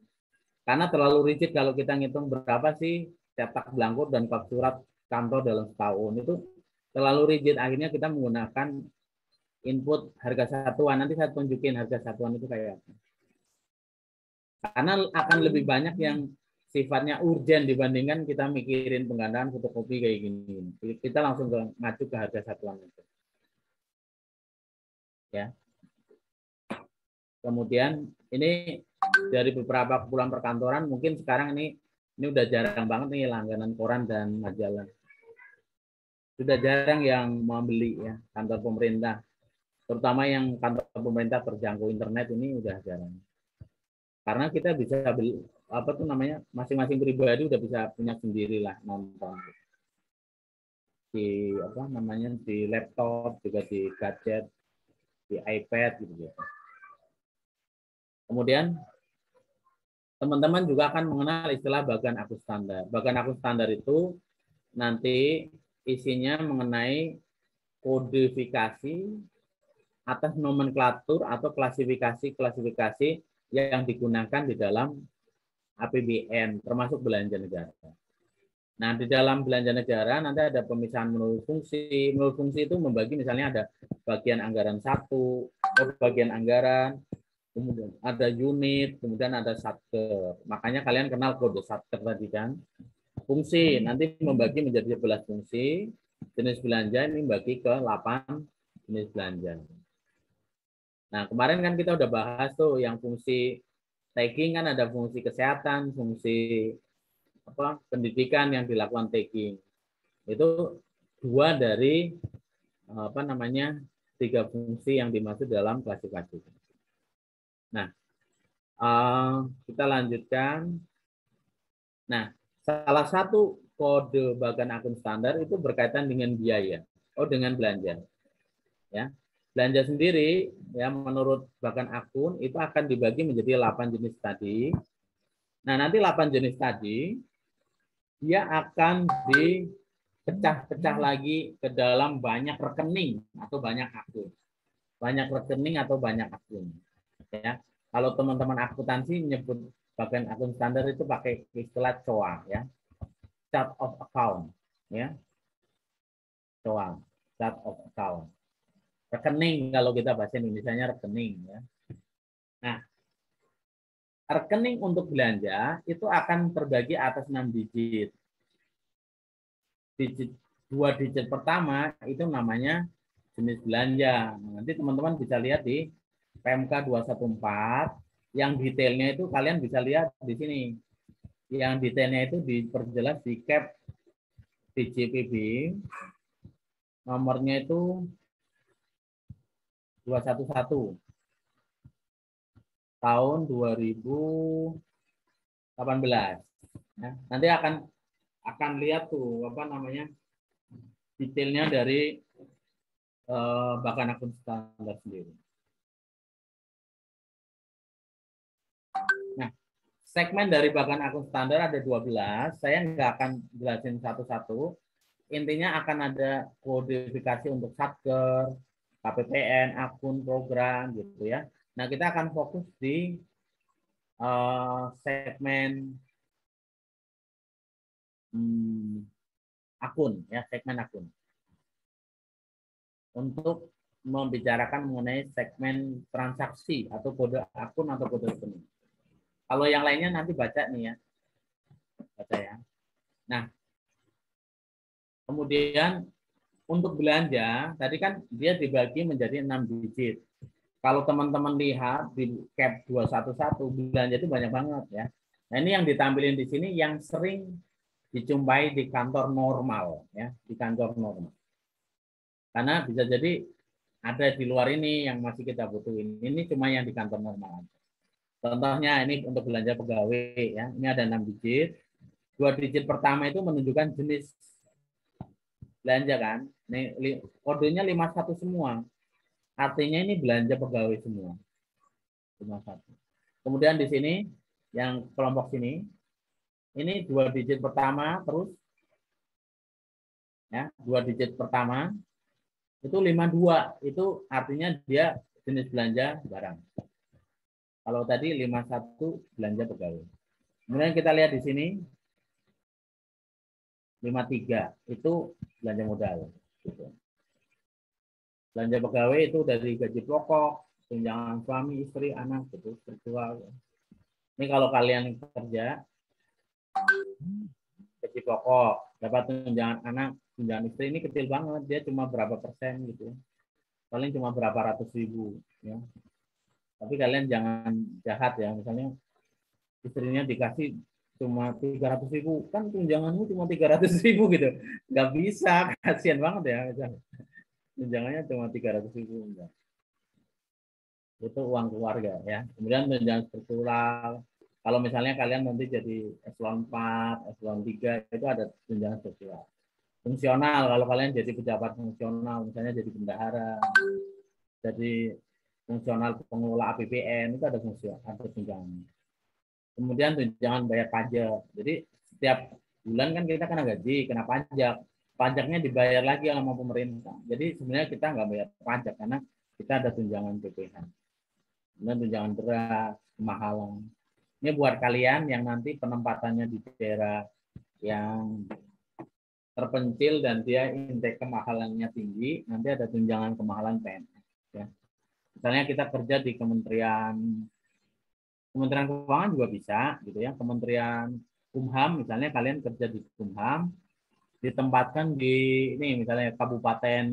Karena terlalu rigid kalau kita ngitung berapa sih cetak belangko dan fakturat kantor dalam setahun. Itu terlalu rigid, akhirnya kita menggunakan input harga satuan. Nanti saya tunjukin harga satuan itu kayak apa. Karena akan lebih banyak yang sifatnya urgent dibandingkan kita mikirin penggandaan fotokopi kayak gini. Kita langsung ngacu ke harga satuan itu. Ya. Kemudian ini dari beberapa keperluan perkantoran, mungkin sekarang ini udah jarang banget nih langganan koran dan majalah. Sudah jarang yang membeli ya kantor pemerintah. Terutama yang kantor pemerintah terjangkau internet ini udah jarang. Karena kita bisa beli apa tuh namanya masing-masing pribadi udah bisa punya sendiri lah nonton di apa namanya di laptop juga di gadget di iPad gitu. Kemudian teman-teman juga akan mengenal istilah bagan akun standar. Bagan akun standar itu nanti isinya mengenai kodifikasi atas nomenklatur atau klasifikasi yang digunakan di dalam APBN, termasuk belanja negara. Nah, di dalam belanja negara nanti ada pemisahan menurut fungsi. Menurut fungsi itu membagi misalnya ada bagian anggaran 1, bagian anggaran, kemudian ada unit, kemudian ada satker. Makanya kalian kenal kode satker tadi kan. Fungsi nanti membagi menjadi 11 fungsi. Jenis belanja ini bagi ke 8 jenis belanja. Nah, kemarin kan kita udah bahas tuh yang fungsi tagging kan ada fungsi kesehatan, fungsi apa pendidikan yang dilakukan tagging. Itu 2 dari apa namanya 3 fungsi yang dimaksud dalam klasifikasi. Nah, kita lanjutkan. Nah, salah satu kode bagan akun standar itu berkaitan dengan biaya. Dengan belanja. Ya. Belanja sendiri ya menurut bagan akun itu akan dibagi menjadi 8 jenis tadi. Nah, nanti 8 jenis tadi dia akan dipecah-pecah lagi ke dalam banyak rekening atau banyak akun. Banyak rekening atau banyak akun. Ya. Kalau teman-teman akuntansi menyebut bagian akun standar itu pakai istilah COA ya. Chart of account ya. COA, chart of account. Rekening kalau kita bahasa Indonesianya rekening ya. Nah, rekening untuk belanja itu akan terbagi atas 6 digit. 2 digit pertama itu namanya jenis belanja. Nah, nanti teman-teman bisa lihat di PMK 214 yang detailnya itu kalian bisa lihat di sini. Yang detailnya itu diperjelas di cap DJPB. Nomornya itu 211 tahun 2018. Ya, nanti akan lihat tuh apa namanya detailnya dari bagan akun standar sendiri. Nah, segmen dari bagan akun standar ada 12. Saya nggak akan jelasin satu-satu. Intinya akan ada kodifikasi untuk satker, KPPN, akun, program, gitu ya. Nah, kita akan fokus di segmen akun, ya, segmen akun. Untuk membicarakan mengenai segmen transaksi atau kode akun atau kode rekening. Kalau yang lainnya nanti baca nih ya. Baca ya. Nah, kemudian untuk belanja, tadi kan dia dibagi menjadi 6 digit. Kalau teman-teman lihat di cap 211, belanja itu banyak banget ya. Nah, ini yang ditampilin di sini yang sering dijumpai di kantor normal ya, di kantor normal. Karena bisa jadi ada di luar ini yang masih kita butuhin. Ini cuma yang di kantor normal. Contohnya ini untuk belanja pegawai ya. Ini ada 6 digit. 2 digit pertama itu menunjukkan jenis belanja kan. Ini kodenya 51 semua. Artinya ini belanja pegawai semua. 51. Kemudian di sini yang kelompok sini ini 2 digit pertama terus ya, 2 digit pertama itu 52, itu artinya dia jenis belanja barang. Kalau tadi 51 belanja pegawai. Kemudian kita lihat di sini 53 itu belanja modal. Gitu. Belanja pegawai itu dari gaji pokok, tunjangan suami, istri, anak, gitu, struktural. Ini kalau kalian kerja, gaji pokok, dapat tunjangan anak, tunjangan istri ini kecil banget, dia cuma berapa persen gitu. Paling cuma berapa ratus ribu. Ya. Tapi kalian jangan jahat ya, misalnya istrinya dikasih cuma 300.000, kan tunjanganmu cuma 300.000 gitu, nggak bisa, kasihan banget ya, tunjangannya cuma 300.000, enggak. Itu uang keluarga ya. Kemudian tunjangan struktural, kalau misalnya kalian nanti jadi eselon 4, eselon 3 itu ada tunjangan struktural. Fungsional, kalau kalian jadi pejabat fungsional, misalnya jadi bendahara, jadi fungsional pengelola APBN itu ada tunjangan. Kemudian tunjangan bayar pajak. Jadi setiap bulan kan kita kena gaji, kena pajak. Pajaknya dibayar lagi sama pemerintah. Jadi sebenarnya kita nggak bayar pajak karena kita ada tunjangan PPh. Kemudian tunjangan beras, kemahalan. Ini buat kalian yang nanti penempatannya di daerah yang terpencil dan dia indeks kemahalannya tinggi, nanti ada tunjangan kemahalan PNS. Ya. Misalnya kita kerja di Kementerian Keuangan juga bisa, gitu ya. Kementerian Kumham, misalnya kalian kerja di Kumham, ditempatkan di ini misalnya Kabupaten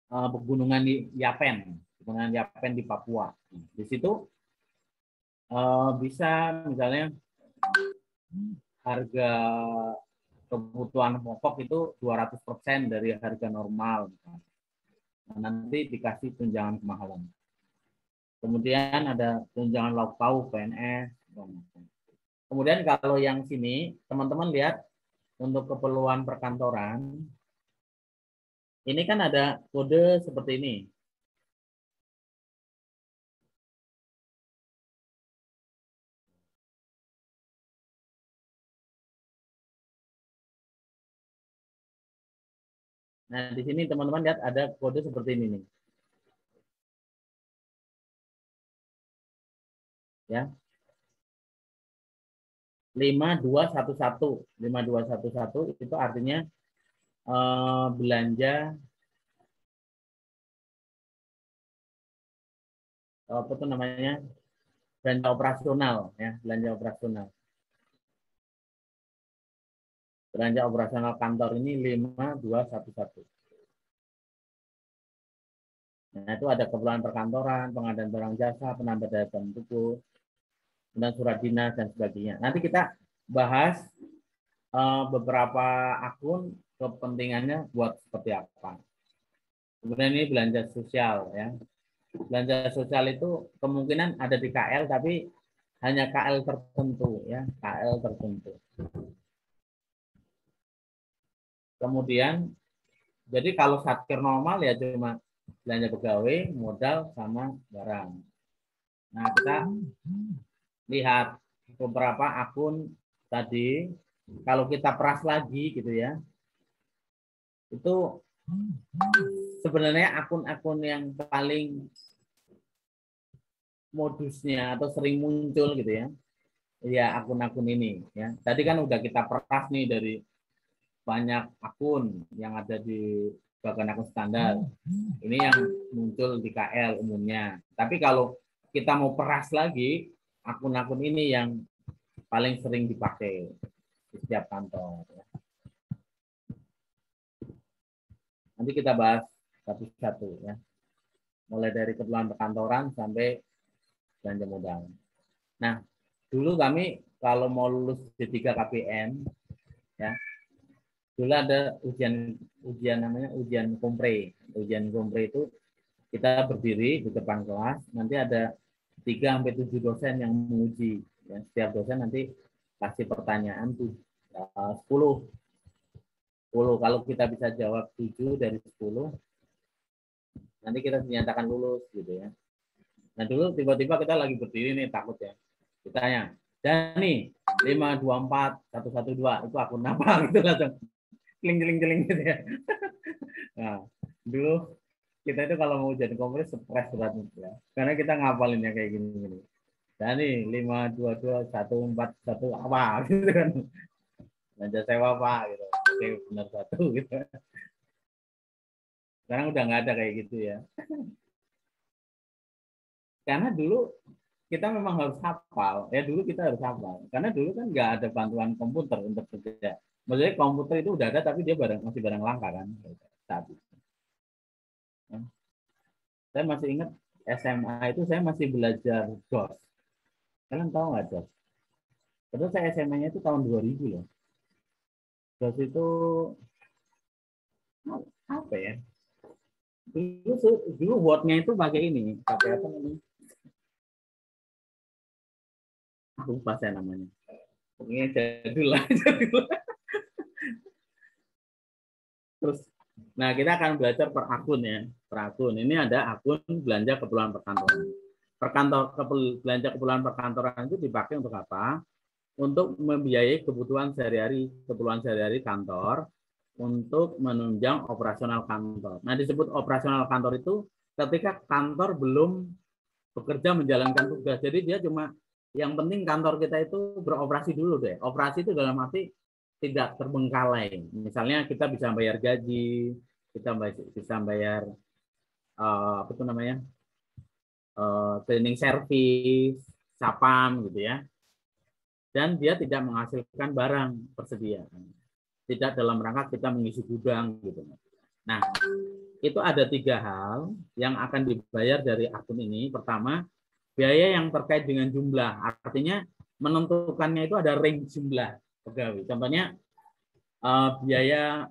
Pegunungan di Yapen, Pegunungan Yapen di Papua. Di situ bisa misalnya harga kebutuhan pokok itu 200% dari harga normal. Nah, nanti dikasih tunjangan kemahalan. Kemudian ada tunjangan lauk pauk PNS. Kemudian kalau yang sini, teman-teman lihat untuk keperluan perkantoran, ini kan ada kode seperti ini. Nah, di sini teman-teman lihat ada kode seperti ini nih. Ya. 5211. 5211 itu artinya belanja apa tuh namanya? Belanja operasional ya, belanja operasional. Belanja operasional kantor ini 5211. Nah, itu ada keperluan perkantoran, pengadaan barang jasa, penambah daya tahan tubuh, dan surat dinas dan sebagainya. Nanti kita bahas beberapa akun kepentingannya buat seperti apa. Kemudian ini belanja sosial ya. Belanja sosial itu kemungkinan ada di KL tapi hanya KL tertentu ya, KL tertentu. Kemudian jadi kalau satker normal ya cuma belanja pegawai, modal sama barang. Nah, kita lihat beberapa akun tadi, kalau kita peras lagi gitu ya, itu sebenarnya akun-akun yang paling modusnya atau sering muncul gitu ya, ya akun-akun ini ya. Tadi kan udah kita peras nih dari banyak akun yang ada di bagian akun standar. Ini yang muncul di KL umumnya. Tapi kalau kita mau peras lagi, akun-akun ini yang paling sering dipakai di setiap kantor. Nanti kita bahas satu-satu ya. Mulai dari keperluan perkantoran sampai belanja modal. Nah, dulu kami kalau mau lulus D3 KPN ya, dulu ada ujian namanya ujian kompre. Ujian kompre itu kita berdiri di depan kelas, nanti ada 3 sampai 7 dosen yang menguji. Ya, setiap dosen nanti kasih pertanyaan tuh 10. Kalau kita bisa jawab 7 dari 10, nanti kita dinyatakan lulus gitu ya. Nah dulu tiba-tiba kita lagi berdiri nih takut ya. Ditanya, Dani 524 112 itu akun apa gitu langsung kling gitu ya. Nah, dulu kita itu kalau mau jadi kompres stres banget ya. Karena kita ngapalinnya kayak gini. Dani 522 141 apa gitu kan. Belanja sewa apa gitu. Oke, benar satu gitu. Sekarang udah nggak ada kayak gitu ya. Karena dulu kita memang harus hafal. Ya dulu kita harus hafal. Karena dulu kan nggak ada bantuan komputer untuk kerja. Maksudnya komputer itu udah ada tapi dia masih barang langka kan saat itu. Saya masih ingat SMA itu saya masih belajar DOS. Kalian tahu nggak DOS? Terus saya SMA-nya itu tahun 2000 loh. DOS itu apa ya? Dulu Word-nya itu pakai ini, pakai apa namanya? Aku lupa saya namanya. Pokoknya jadul lah. Terus, nah kita akan belajar per akun ya, per akun. Ini ada akun belanja keperluan perkantoran. Belanja keperluan perkantoran itu dipakai untuk apa? Untuk membiayai kebutuhan sehari-hari, keperluan sehari-hari kantor, untuk menunjang operasional kantor. Nah, disebut operasional kantor itu ketika kantor belum bekerja menjalankan tugas. Jadi dia cuma yang penting kantor kita itu beroperasi dulu deh. Operasi itu dalam arti tidak terbengkalai. Misalnya kita bisa bayar gaji, kita bisa bayar apa itu namanya cleaning service, sapam gitu ya. Dan dia tidak menghasilkan barang persediaan. Tidak dalam rangka kita mengisi gudang gitu. Nah, itu ada 3 hal yang akan dibayar dari akun ini. Pertama, biaya yang terkait dengan jumlah. Artinya menentukannya itu ada range jumlah pegawai. Contohnya biaya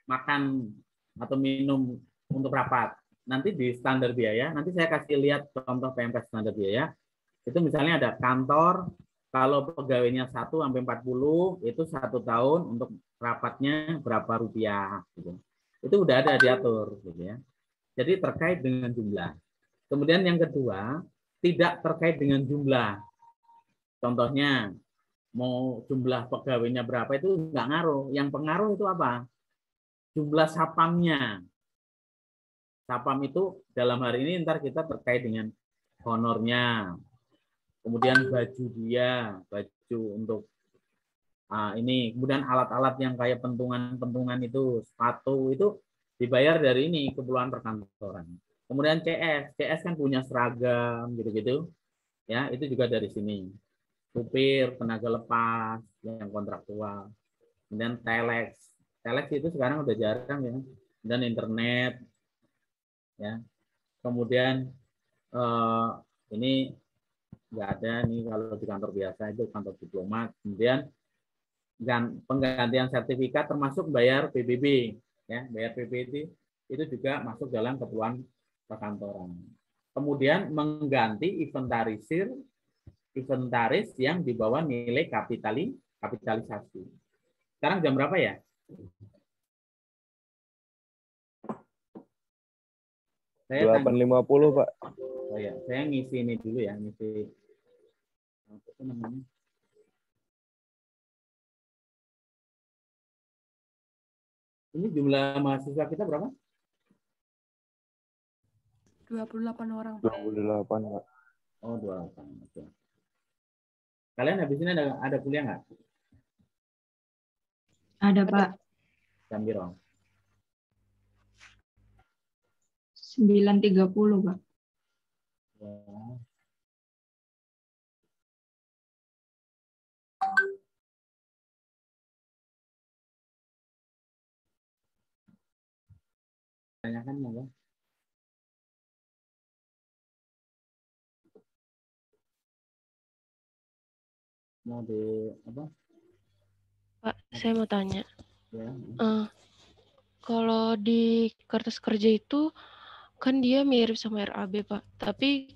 makan atau minum untuk rapat. Nanti di standar biaya, nanti saya kasih lihat contoh PMK standar biaya. Itu misalnya ada kantor, kalau pegawainya 1 sampai 40 itu 1 tahun untuk rapatnya berapa rupiah gitu. Itu udah ada diatur gitu ya. Jadi terkait dengan jumlah. Kemudian yang kedua, tidak terkait dengan jumlah. Contohnya mau jumlah pegawainya berapa itu enggak ngaruh. Yang pengaruh itu apa? Jumlah sapamnya. Sapam itu dalam hari ini ntar kita terkait dengan honornya. Kemudian baju dia, baju untuk ini, kemudian alat-alat yang kayak pentungan itu, sepatu itu dibayar dari ini keperluan perkantoran. Kemudian CS kan punya seragam gitu-gitu, ya itu juga dari sini. Supir, tenaga lepas, yang kontraktual. Kemudian telex itu sekarang udah jarang ya. Dan internet, ya. Kemudian ini nggak ada nih kalau di kantor biasa itu kantor diplomat. Kemudian penggantian sertifikat termasuk bayar PBB ya, bayar PBB itu juga masuk dalam keperluan perkantoran. Kemudian mengganti inventaris yang di bawah nilai kapitalisasi. Sekarang jam berapa ya? Saya 8.50 Pak. Oh ya, saya ngisi ini dulu ya, ngisi apa namanya? Ini jumlah mahasiswa kita berapa? 28 orang, Pak. 28 Pak. Oh, 28. Oke. Kalian habis ini ada kuliah nggak? Ada, Pak. Jam berapa? 9.30, Pak. Ya. ditanyakan monggo. Mau di apa? Pak, saya mau tanya. Ya. Kalau di kertas kerja itu kan dia mirip sama RAB, Pak. Tapi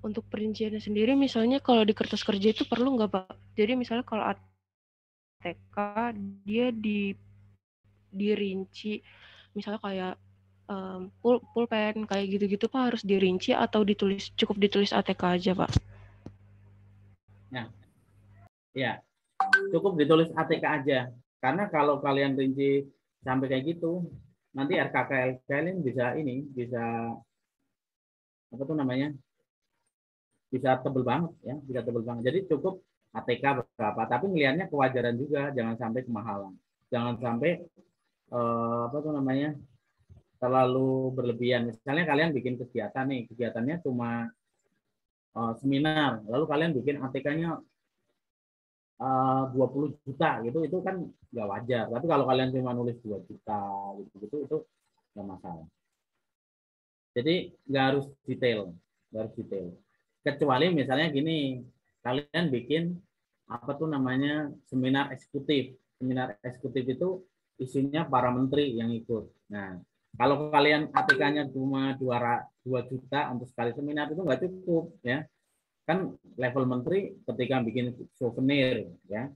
untuk perinciannya sendiri, misalnya kalau di kertas kerja itu perlu nggak, Pak? Jadi misalnya kalau ATK dia dirinci, misalnya kayak pulpen kayak gitu-gitu, Pak, harus dirinci atau cukup ditulis ATK aja, Pak? Nah, ya cukup ditulis ATK aja. Karena kalau kalian rinci sampai kayak gitu, nanti RKKL kalian bisa apa tuh namanya? Bisa tebel banget ya, bisa tebel banget. Jadi cukup ATK berapa, tapi ngelihatnya kewajaran juga, jangan sampai kemahalan. Jangan sampai apa tuh namanya? Terlalu berlebihan. Misalnya kalian bikin kegiatan nih, kegiatannya cuma seminar, lalu kalian bikin ATK-nya 20 juta gitu, itu kan nggak wajar. Tapi kalau kalian cuma nulis 2 juta gitu itu nggak masalah. Jadi nggak harus detail, nggak harus detail. Kecuali misalnya gini, kalian bikin apa tuh namanya seminar eksekutif. Seminar eksekutif itu isinya para menteri yang ikut. Nah, kalau kalian ATK-nya cuma 2 juta untuk sekali seminar itu nggak cukup ya. Kan level menteri ketika bikin souvenir ya,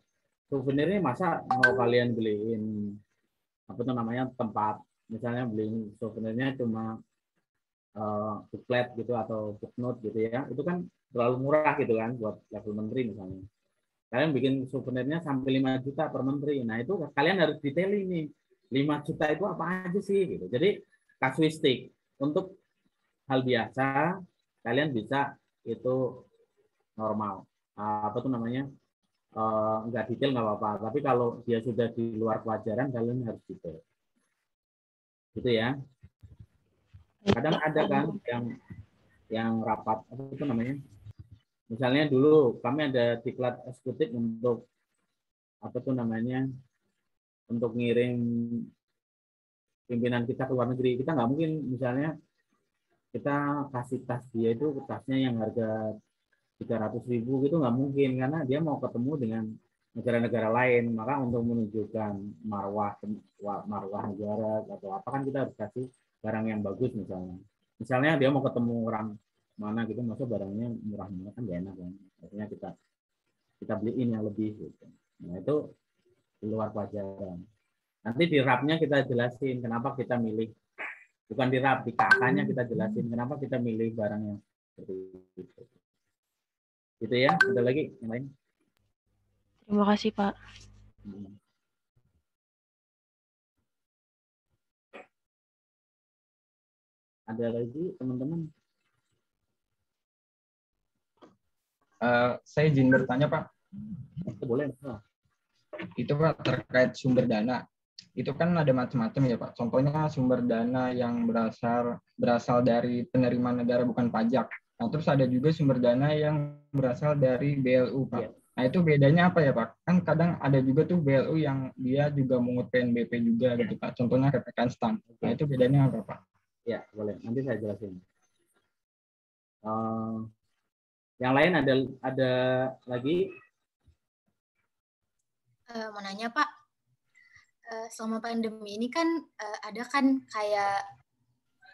souvenirnya masa mau kalian beliin apa tuh namanya tempat, misalnya beliin souvenirnya cuma booklet gitu atau booknote gitu ya, itu kan terlalu murah gitu kan buat level menteri misalnya. Kalian bikin souvenirnya sampai 5 juta per menteri, nah itu kalian harus detail ini 5 juta itu apa aja sih gitu. Jadi kasuistik untuk hal biasa kalian bisa itu normal, apa tuh namanya, nggak detail nggak apa-apa, tapi kalau dia sudah di luar kewajaran kalian harus detail gitu ya. Kadang ada kan yang rapat apa itu namanya, misalnya dulu kami ada diklat eksekutif untuk apa tuh namanya, untuk ngirim pimpinan kita ke luar negeri. Kita nggak mungkin misalnya kita kasih tas dia itu tasnya yang harga 300.000 gitu, nggak mungkin, karena dia mau ketemu dengan negara-negara lain. Maka untuk menunjukkan marwah negara atau apa kan kita harus kasih barang yang bagus. Misalnya dia mau ketemu orang mana gitu, masa barangnya murah-murah kan gak enak kan. Artinya kita beliin yang lebih gitu. Nah itu di luar pelajaran. Nanti di rapnya kita jelasin kenapa kita milih, bukan di rap, di kakaknya kita jelasin kenapa kita milih barang yang seperti itu. Gitu ya. Ada lagi yang lain? Terima kasih, Pak. Ada lagi teman-teman? Saya izin bertanya, Pak. Boleh. Itu Pak terkait sumber dana. Itu kan ada macam-macam ya Pak. Contohnya sumber dana yang berasal dari penerimaan negara bukan pajak. Nah, terus ada juga sumber dana yang berasal dari BLU, Pak. Ya. Nah, itu bedanya apa ya, Pak? Kan kadang ada juga tuh BLU yang dia juga mungut PNBP juga gitu, Pak. Contohnya PPKN STAN. Nah, itu bedanya apa, Pak? Ya, boleh. Nanti saya jelasin. Yang lain ada lagi? Mau nanya Pak, selama pandemi ini kan ada kan kayak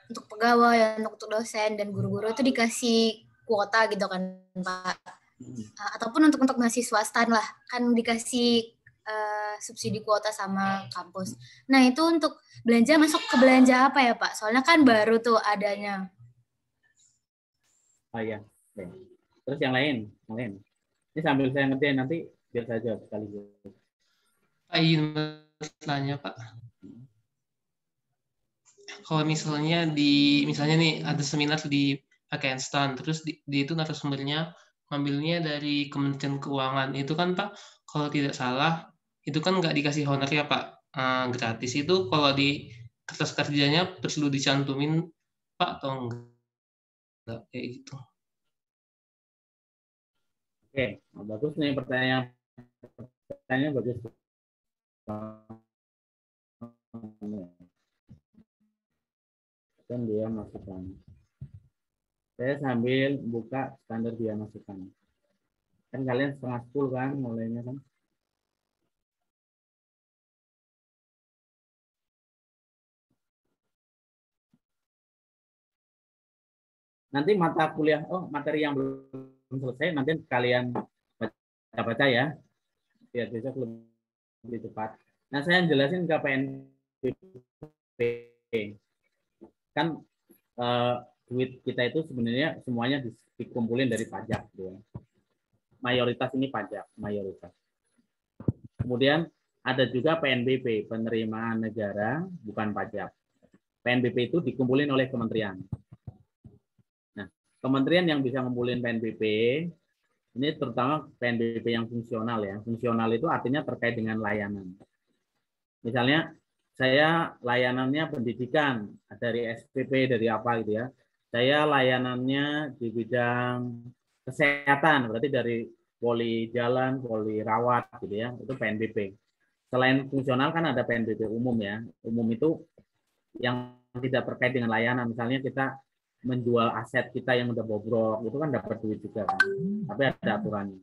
untuk pegawai, untuk dosen dan guru-guru itu dikasih kuota gitu kan Pak, ataupun untuk mahasiswa STAN lah kan dikasih subsidi kuota sama kampus. Nah itu untuk belanja masuk ke belanja apa ya Pak? Soalnya kan baru tuh adanya. Oh iya. Oke. Terus yang lain? Ini sambil saya ngerjain nanti biar saya jawab sekaligus. Pak, izin bertanya Pak. Kalau misalnya nih ada seminar di PKN STAN, terus di itu narasumbernya ngambilnya dari Kementerian Keuangan, itu kan Pak, kalau tidak salah itu kan nggak dikasih honor ya Pak, gratis. Itu kalau di kertas kerjanya perlu dicantumin Pak atau enggak kayak gitu? Oke, bagus nih pertanyaannya bagus. dan biaya masukan. Saya sambil buka standar biaya masukan. Kan kalian 9:30 kan mulainya kan? Nanti mata kuliah, materi yang belum selesai nanti kalian baca-baca ya, biar besok lebih cepat. Nah, saya jelasin ke PNBP. Kan duit kita itu sebenarnya semuanya dikumpulin dari pajak. Ya. Mayoritas ini pajak, mayoritas. Kemudian ada juga PNBP, penerimaan negara bukan pajak. PNBP itu dikumpulin oleh kementerian. Nah, kementerian yang bisa ngumpulin PNBP, ini terutama PNBP yang fungsional ya. Fungsional itu artinya terkait dengan layanan. Misalnya saya layanannya pendidikan, dari SPP, dari apa gitu ya. Saya layanannya di bidang kesehatan, berarti dari poli jalan, poli rawat gitu ya, itu PNBP. Selain fungsional kan ada PNBP umum ya. Umum itu yang tidak terkait dengan layanan. Misalnya kita menjual aset kita yang udah bobrok, itu kan dapat duit juga kan. Tapi ada aturannya.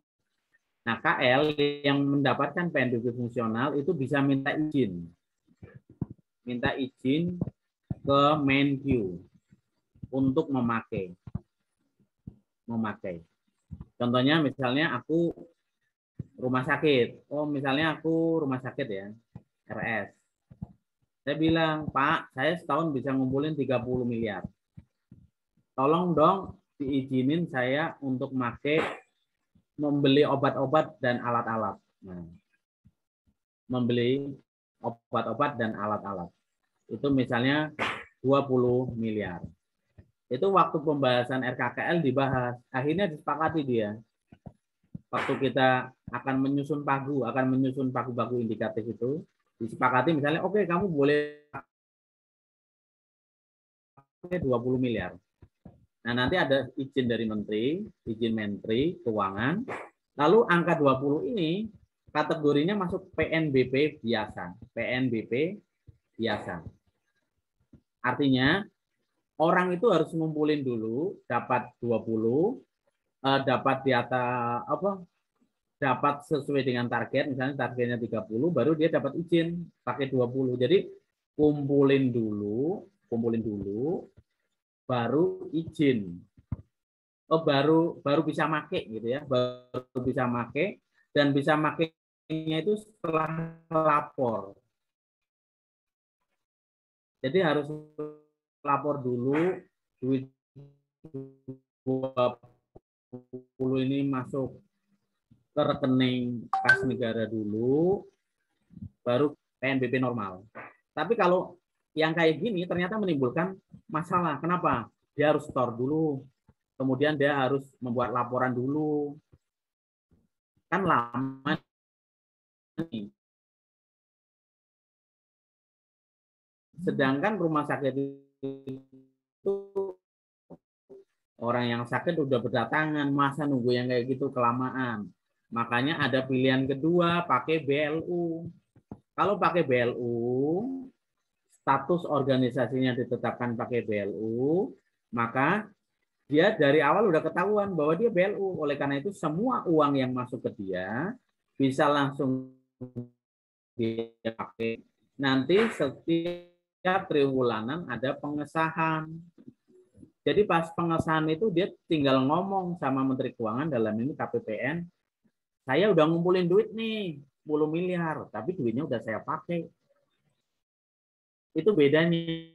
Nah, KL yang mendapatkan PNBP fungsional itu bisa minta izin. Minta izin ke Menq untuk memakai. Contohnya misalnya aku rumah sakit. Misalnya aku rumah sakit ya, RS. Saya bilang, Pak, saya setahun bisa ngumpulin 30 miliar. Tolong dong diizinin saya untuk membeli obat-obat dan alat-alat. Nah, membeli obat-obat dan alat-alat. Itu misalnya 20 miliar. Itu waktu pembahasan RKKL dibahas. Akhirnya disepakati dia. Waktu kita akan menyusun pagu-pagu indikatif itu, disepakati misalnya, oke, kamu boleh 20 miliar. Nah, nanti ada izin dari menteri, izin menteri keuangan. Lalu angka 20 ini kategorinya masuk PNBP biasa. PNBP biasa. Artinya orang itu harus ngumpulin dulu, dapat 20, dapat di atas dapat sesuai dengan target, misalnya targetnya 30, baru dia dapat izin pakai 20. Jadi kumpulin dulu, baru izin. Baru bisa make gitu ya, baru bisa make, dan bisa makainya itu setelah lapor. Jadi harus lapor dulu, duit 20 ini masuk ke rekening kas negara dulu, baru PNBP normal. Tapi kalau yang kayak gini ternyata menimbulkan masalah. Kenapa? Dia harus store dulu, kemudian dia harus membuat laporan dulu. Kan lama nih. Sedangkan rumah sakit itu orang yang sakit udah berdatangan, masa nunggu yang kayak gitu kelamaan. Makanya ada pilihan kedua, pakai BLU. Kalau pakai BLU, status organisasinya ditetapkan pakai BLU, maka dia dari awal udah ketahuan bahwa dia BLU. Oleh karena itu semua uang yang masuk ke dia bisa langsung dipakai. Nanti setiap triwulanan ada pengesahan. Jadi pas pengesahan itu dia tinggal ngomong sama Menteri Keuangan, dalam ini KPPN, saya udah ngumpulin duit nih 10 miliar, tapi duitnya udah saya pakai. Itu bedanya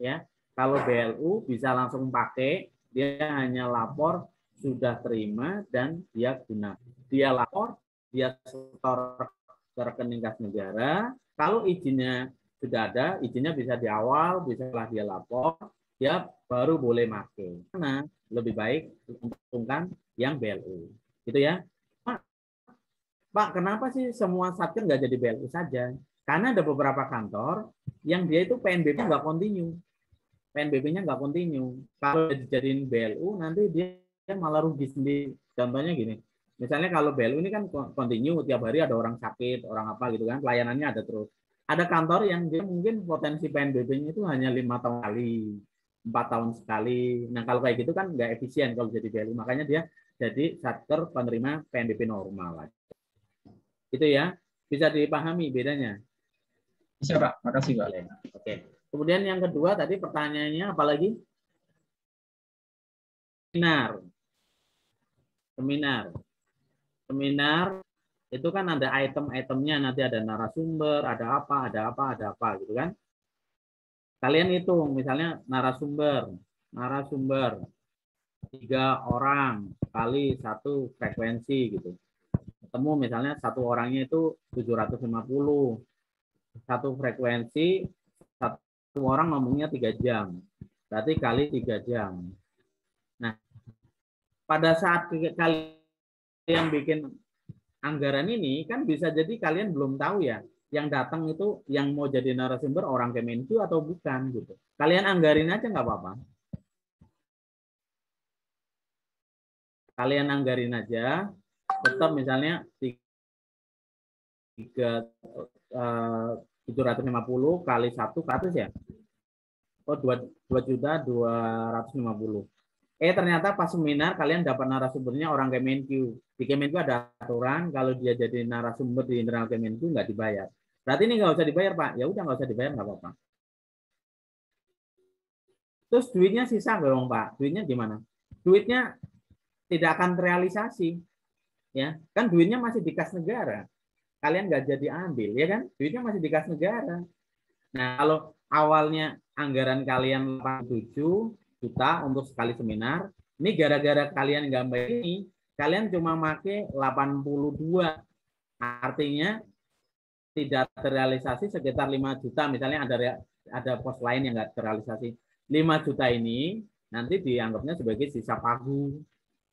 ya. Kalau BLU bisa langsung pakai, dia hanya lapor sudah terima dan dia guna. Dia lapor, dia setor ke rekening kas negara. Kalau izinnya sudah ada, izinnya bisa di awal, bisa setelah dia lapor, dia baru boleh pakai. Karena lebih baik menguntungkan yang BLU. Gitu ya. Pak, kenapa sih semua satker nggak jadi BLU saja? Karena ada beberapa kantor yang dia itu PNBP nggak kontinu. PNBP-nya nggak kontinu. Kalau dijadiin BLU, nanti dia malah rugi sendiri. Contohnya gini, misalnya kalau BLU ini kan kontinu, tiap hari ada orang sakit, orang apa gitu kan, pelayanannya ada terus. Ada kantor yang dia mungkin potensi PNBP-nya itu hanya 5 tahun sekali, 4 tahun sekali. Nah kalau kayak gitu kan nggak efisien kalau jadi BLI. Makanya dia jadi satker penerima PNBP normal. Itu ya, bisa dipahami bedanya. Bisa Pak, makasih Pak. Oke. Kemudian yang kedua tadi pertanyaannya apalagi? Seminar itu kan ada item-itemnya, nanti ada narasumber, ada apa gitu kan. Kalian hitung misalnya narasumber 3 orang kali 1 frekuensi gitu. Ketemu misalnya 1 orangnya itu 750. 1 frekuensi 1 orang ngomongnya 3 jam. Berarti kali 3 jam. Nah, pada saat kalian bikin anggaran ini kan bisa jadi kalian belum tahu ya yang datang itu yang mau jadi narasumber orang Kemenku atau bukan gitu. Kalian anggarin aja nggak apa-apa. Kalian anggarin aja, tetap misalnya 750 kali 1 100 ya. Oh 2.250.000. Ternyata pas seminar kalian dapat narasumbernya orang Kemenku. Di Kemenku ada aturan kalau dia jadi narasumber di internal Kemenku nggak dibayar. Berarti ini nggak usah dibayar Pak. Ya udah nggak usah dibayar nggak apa-apa. Terus duitnya sisa dong Pak. Duitnya gimana? Duitnya tidak akan terrealisasi. Ya, kan duitnya masih di kas negara. Kalian nggak jadi ambil, ya kan? Duitnya masih di kas negara. Nah, kalau awalnya anggaran kalian 87 juta untuk sekali seminar, ini gara-gara kalian nggak bayar ini, kalian cuma pakai 82. Artinya tidak terrealisasi sekitar 5 juta. Misalnya ada pos lain yang nggak terrealisasi. 5 juta ini nanti dianggapnya sebagai sisa pagu.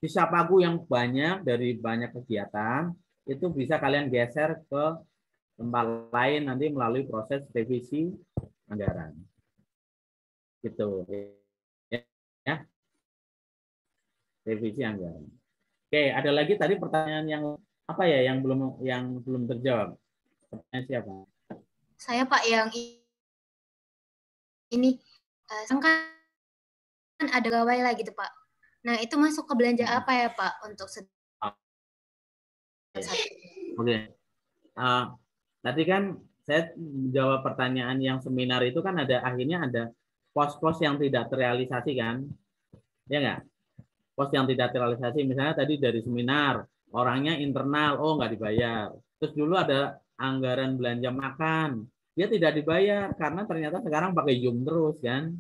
Sisa pagu yang banyak dari banyak kegiatan, itu bisa kalian geser ke tempat lain nanti melalui proses revisi anggaran. Gitu. Ya. Revisi anggaran. Oke, ada lagi tadi pertanyaan yang apa ya yang belum terjawab. Pertanyaan siapa? Saya Pak yang ini kan ada gawai lah gitu Pak. Nah, itu masuk ke belanja apa ya Pak untuk Oke. Tadi kan saya menjawab pertanyaan yang seminar itu kan akhirnya ada pos-pos yang tidak terrealisasi kan? Ya nggak? Pos yang tidak terrealisasi misalnya tadi dari seminar orangnya internal, oh nggak dibayar. Terus dulu ada anggaran belanja makan, dia tidak dibayar karena ternyata sekarang pakai Zoom terus kan.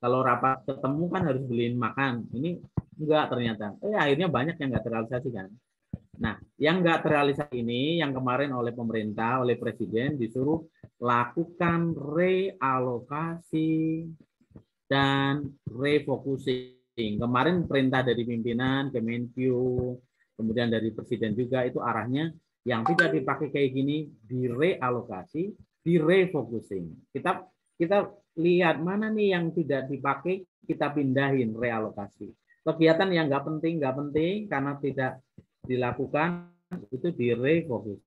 Kalau rapat ketemu kan harus beliin makan. Ini enggak ternyata. Akhirnya banyak yang nggak terrealisasi kan. Nah, yang nggak terrealisasi ini yang kemarin oleh pemerintah, oleh Presiden disuruh lakukan realokasi dan refocusing. Kemarin perintah dari pimpinan Kemenku, kemudian dari Presiden juga itu arahnya yang tidak dipakai kayak gini direalokasi, direfocusing. Kita lihat mana nih yang tidak dipakai, kita pindahin realokasi. Kegiatan yang nggak penting karena tidak dilakukan itu direfocusing.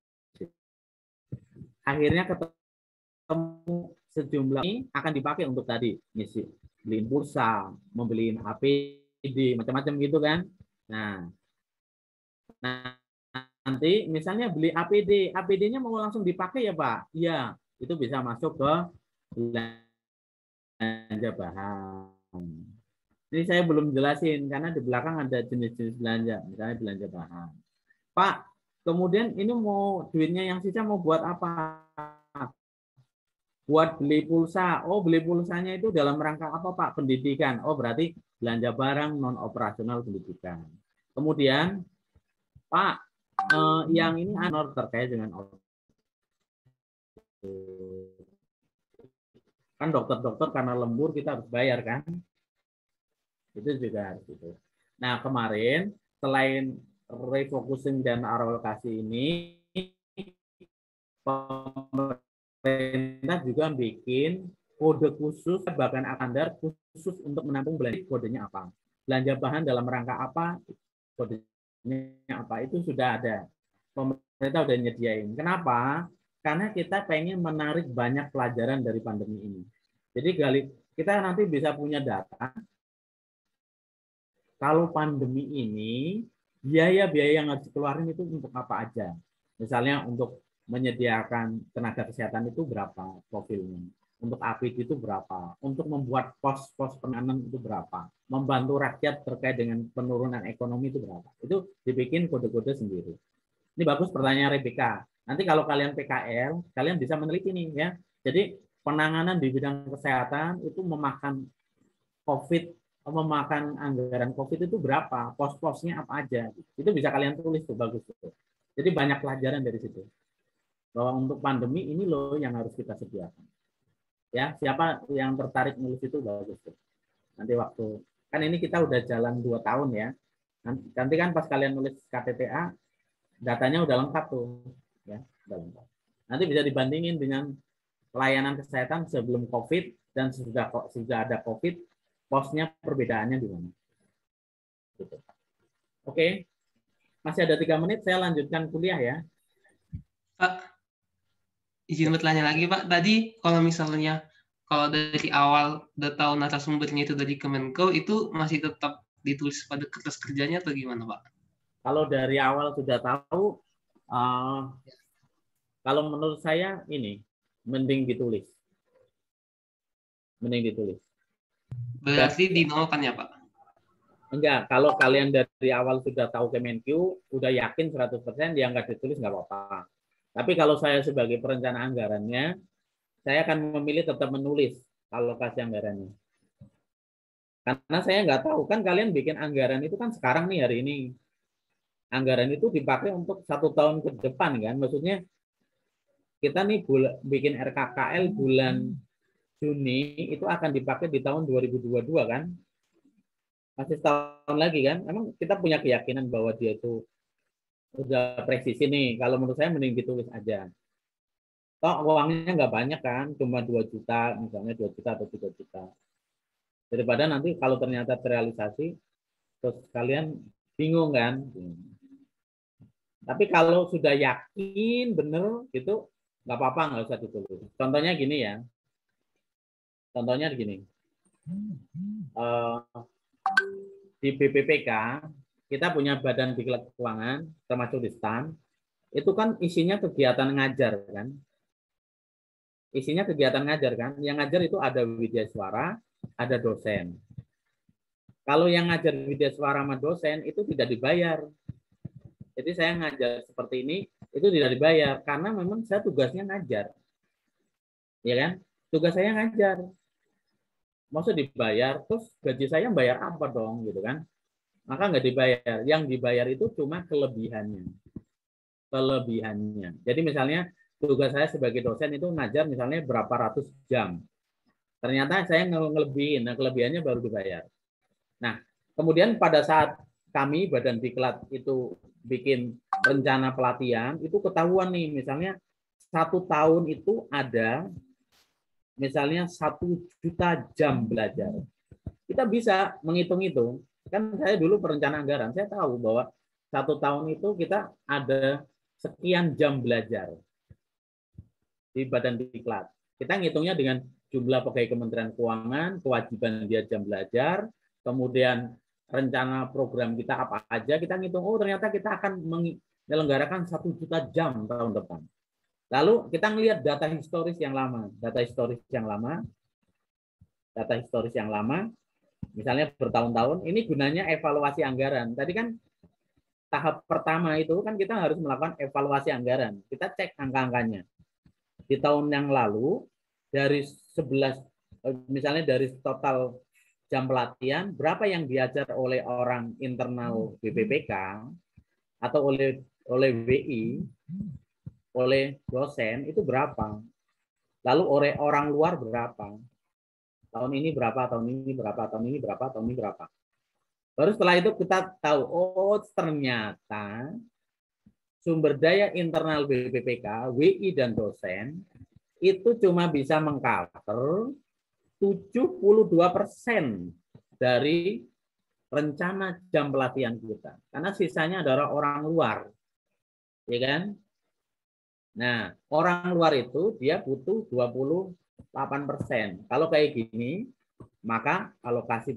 Akhirnya ketemu sejumlah ini akan dipakai untuk tadi ngisi beliin pulsa, membeliin APD, macam-macam gitu kan. Nah, nanti misalnya beli APD, APD-nya mau langsung dipakai ya Pak? Iya, itu bisa masuk ke belanja bahan. Ini saya belum jelasin karena di belakang ada jenis-jenis belanja, misalnya belanja bahan. Pak, kemudian ini mau duitnya yang sisa mau buat apa? Buat beli pulsa. Oh, beli pulsanya itu dalam rangka apa Pak? Pendidikan. Oh, berarti belanja barang non operasional pendidikan. Kemudian Pak, yang ini anor terkait dengan kan dokter-dokter karena lembur kita harus bayar kan? Itu juga harus itu. Nah, kemarin selain refocusing dan alokasi ini, pemerintah juga bikin kode khusus, bahkan standar khusus untuk menampung belanja. Kodenya apa? Belanja bahan dalam rangka apa? Kodenya apa? Itu sudah ada. Pemerintah sudah nyediain. Kenapa? karena kita pengen menarik banyak pelajaran dari pandemi ini. Jadi kita nanti bisa punya data, kalau pandemi ini, biaya-biaya yang harus dikeluarin itu untuk apa aja. Misalnya untuk menyediakan tenaga kesehatan itu berapa profilnya. Untuk APD itu berapa. Untuk membuat pos-pos penanganan itu berapa. Membantu rakyat terkait dengan penurunan ekonomi itu berapa. Itu dibikin kode-kode sendiri. Ini bagus pertanyaan Rebecca. Nanti kalau kalian PKL, kalian bisa meneliti nih ya. Jadi penanganan di bidang kesehatan itu memakan anggaran COVID itu berapa, pos-posnya apa aja. Itu bisa kalian tulis tuh, bagus tuh. Jadi banyak pelajaran dari situ. Bahwa untuk pandemi ini loh yang harus kita sediakan. Ya, siapa yang tertarik nulis itu bagus tuh. Nanti waktu kan ini kita udah jalan 2 tahun ya. Nanti kan pas kalian nulis KTTA datanya udah lengkap tuh, ya, udah lengkap. Nanti bisa dibandingin dengan pelayanan kesehatan sebelum COVID dan sudah ada COVID, posnya perbedaannya di mana. Gitu. Oke, masih ada 3 menit, saya lanjutkan kuliah ya. Pak, izin bertanya lagi Pak. Tadi kalau misalnya kalau dari awal udah tahu narasumbernya itu dari Kemenko, itu masih tetap ditulis pada kertas kerjanya atau gimana Pak? Kalau dari awal sudah tahu, kalau menurut saya ini mending ditulis. Mending ditulis. Berarti dinolkan ya Pak? Enggak, kalau kalian dari awal sudah tahu Kemenq, udah yakin 100%, dia nggak ditulis nggak apa-apa. Tapi kalau saya sebagai perencana anggarannya, saya akan memilih tetap menulis alokasi anggarannya. Karena saya nggak tahu, kan kalian bikin anggaran itu kan sekarang nih hari ini. Anggaran itu dipakai untuk 1 tahun ke depan kan. Maksudnya kita nih bikin RKKL bulan Juni itu akan dipakai di tahun 2022 kan. Masih setahun lagi kan. Emang kita punya keyakinan bahwa dia itu udah presisi nih. Kalau menurut saya mending ditulis aja. Toh uangnya nggak banyak kan, cuma 2 juta, misalnya 2 juta atau 3 juta. Daripada nanti kalau ternyata terrealisasi, terus kalian bingung kan. Tapi kalau sudah yakin bener gitu, nggak apa-apa, nggak usah ditulis. Contohnya gini ya. Contohnya gini. Di BPPK, kita punya badan diklat keuangan, termasuk di STAN, itu kan isinya kegiatan ngajar kan. Isinya kegiatan ngajar kan. Yang ngajar itu ada widyaswara, ada dosen. Kalau yang ngajar widyaswara sama dosen itu tidak dibayar. Jadi saya ngajar seperti ini itu tidak dibayar karena memang saya tugasnya ngajar. Ya kan? Tugas saya ngajar. Maksud dibayar, terus gaji saya bayar apa dong gitu kan? Maka nggak dibayar. Yang dibayar itu cuma kelebihannya. Kelebihannya. Jadi misalnya tugas saya sebagai dosen itu ngajar misalnya berapa ratus jam. Ternyata saya ngelebihin, nah kelebihannya baru dibayar. Nah, kemudian pada saat kami Badan Diklat itu bikin rencana pelatihan, itu ketahuan nih, misalnya 1 tahun itu ada misalnya 1 juta jam belajar. Kita bisa menghitung itu. Kan saya dulu perencana anggaran, saya tahu bahwa 1 tahun itu kita ada sekian jam belajar di Badan Diklat. Kita ngitungnya dengan jumlah pegawai Kementerian Keuangan, kewajiban dia jam belajar, kemudian rencana program kita apa aja, kita ngitung, oh ternyata kita akan menyelenggarakan 1 juta jam tahun depan. Lalu kita ngelihat data historis yang lama, misalnya bertahun-tahun, ini gunanya evaluasi anggaran. Tadi kan tahap pertama itu kan kita harus melakukan evaluasi anggaran. Kita cek angka-angkanya. Di tahun yang lalu, dari 11, misalnya dari total jam pelatihan, berapa yang diajar oleh orang internal BPPK atau oleh WI, oleh dosen itu berapa? Lalu oleh orang luar berapa? Tahun ini berapa, tahun ini berapa, tahun ini berapa, tahun ini berapa. Baru setelah itu kita tahu, oh ternyata sumber daya internal BPPK, WI dan dosen itu cuma bisa mengcover 72% dari rencana jam pelatihan kita. Karena sisanya adalah orang luar. Ya kan? Nah, orang luar itu dia butuh 28%. Kalau kayak gini, maka alokasi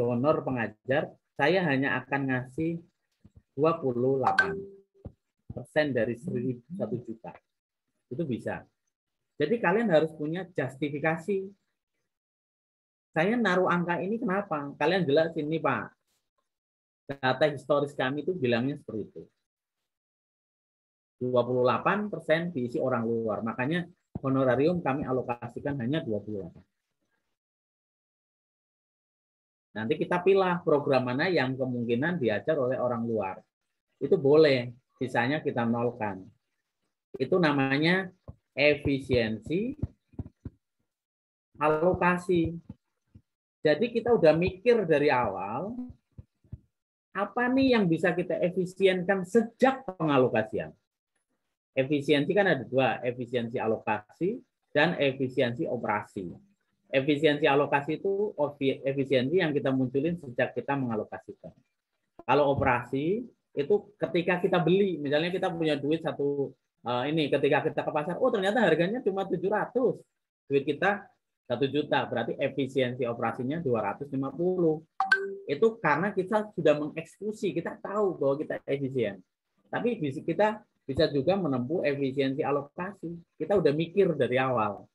honor pengajar saya hanya akan ngasih 28% dari 1 juta. Itu bisa. Jadi kalian harus punya justifikasi. Saya naruh angka ini kenapa? Kalian jelasin nih Pak. Data historis kami itu bilangnya seperti itu. 28% diisi orang luar. Makanya honorarium kami alokasikan hanya 28. Nanti kita pilih program mana yang kemungkinan diajar oleh orang luar. Itu boleh, sisanya kita nolkan. Itu namanya efisiensi alokasi. Jadi kita udah mikir dari awal, apa nih yang bisa kita efisienkan sejak pengalokasian. Efisiensi kan ada dua, efisiensi alokasi dan efisiensi operasi. Efisiensi alokasi itu efisiensi yang kita munculin sejak kita mengalokasikan. Kalau operasi itu ketika kita beli, misalnya kita punya duit ketika kita ke pasar, oh ternyata harganya cuma 700, duit kita 1 juta, berarti efisiensi operasinya 250. Itu karena kita sudah mengeksekusi, kita tahu bahwa kita efisien. Tapi kita bisa juga menempuh efisiensi alokasi. Kita udah mikir dari awal.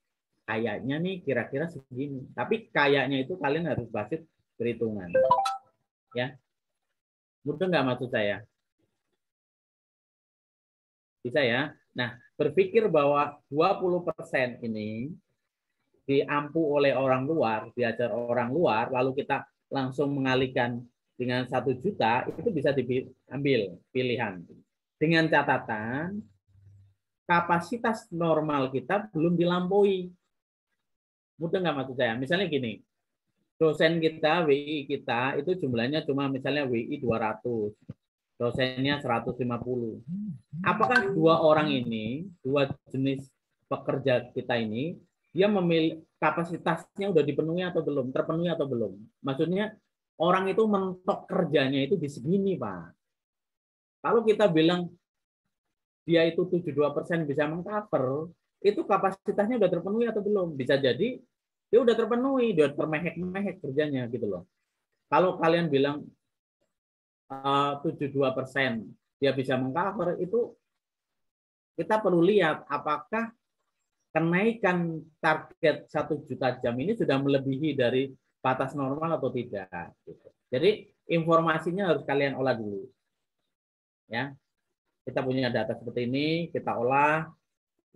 Kayaknya nih kira-kira segini. Tapi kayaknya itu kalian harus basis perhitungan. Ya. Mudah nggak maksud saya? Bisa ya? Nah, berpikir bahwa 20% ini diampu oleh orang luar, diajar orang luar, lalu kita langsung mengalihkan dengan 1 juta, itu bisa diambil pilihan. Dengan catatan, kapasitas normal kita belum dilampaui. Mudah nggak maksud saya? Misalnya gini, dosen kita, WI kita, itu jumlahnya cuma misalnya WI 200, dosennya 150. Apakah dua orang ini, dua jenis pekerja kita ini, dia memilih kapasitasnya udah dipenuhi atau belum, terpenuhi atau belum? Maksudnya orang itu mentok kerjanya itu di segini, Pak. Kalau kita bilang dia itu 72% bisa mengcover, itu kapasitasnya udah terpenuhi atau belum? Bisa jadi dia udah terpenuhi, dia termehek-mehek kerjanya gitu loh. Kalau kalian bilang 72% dia bisa mengcover, itu kita perlu lihat apakah kenaikan target 1 juta jam ini sudah melebihi dari batas normal atau tidak. Jadi informasinya harus kalian olah dulu. Ya, kita punya data seperti ini, kita olah,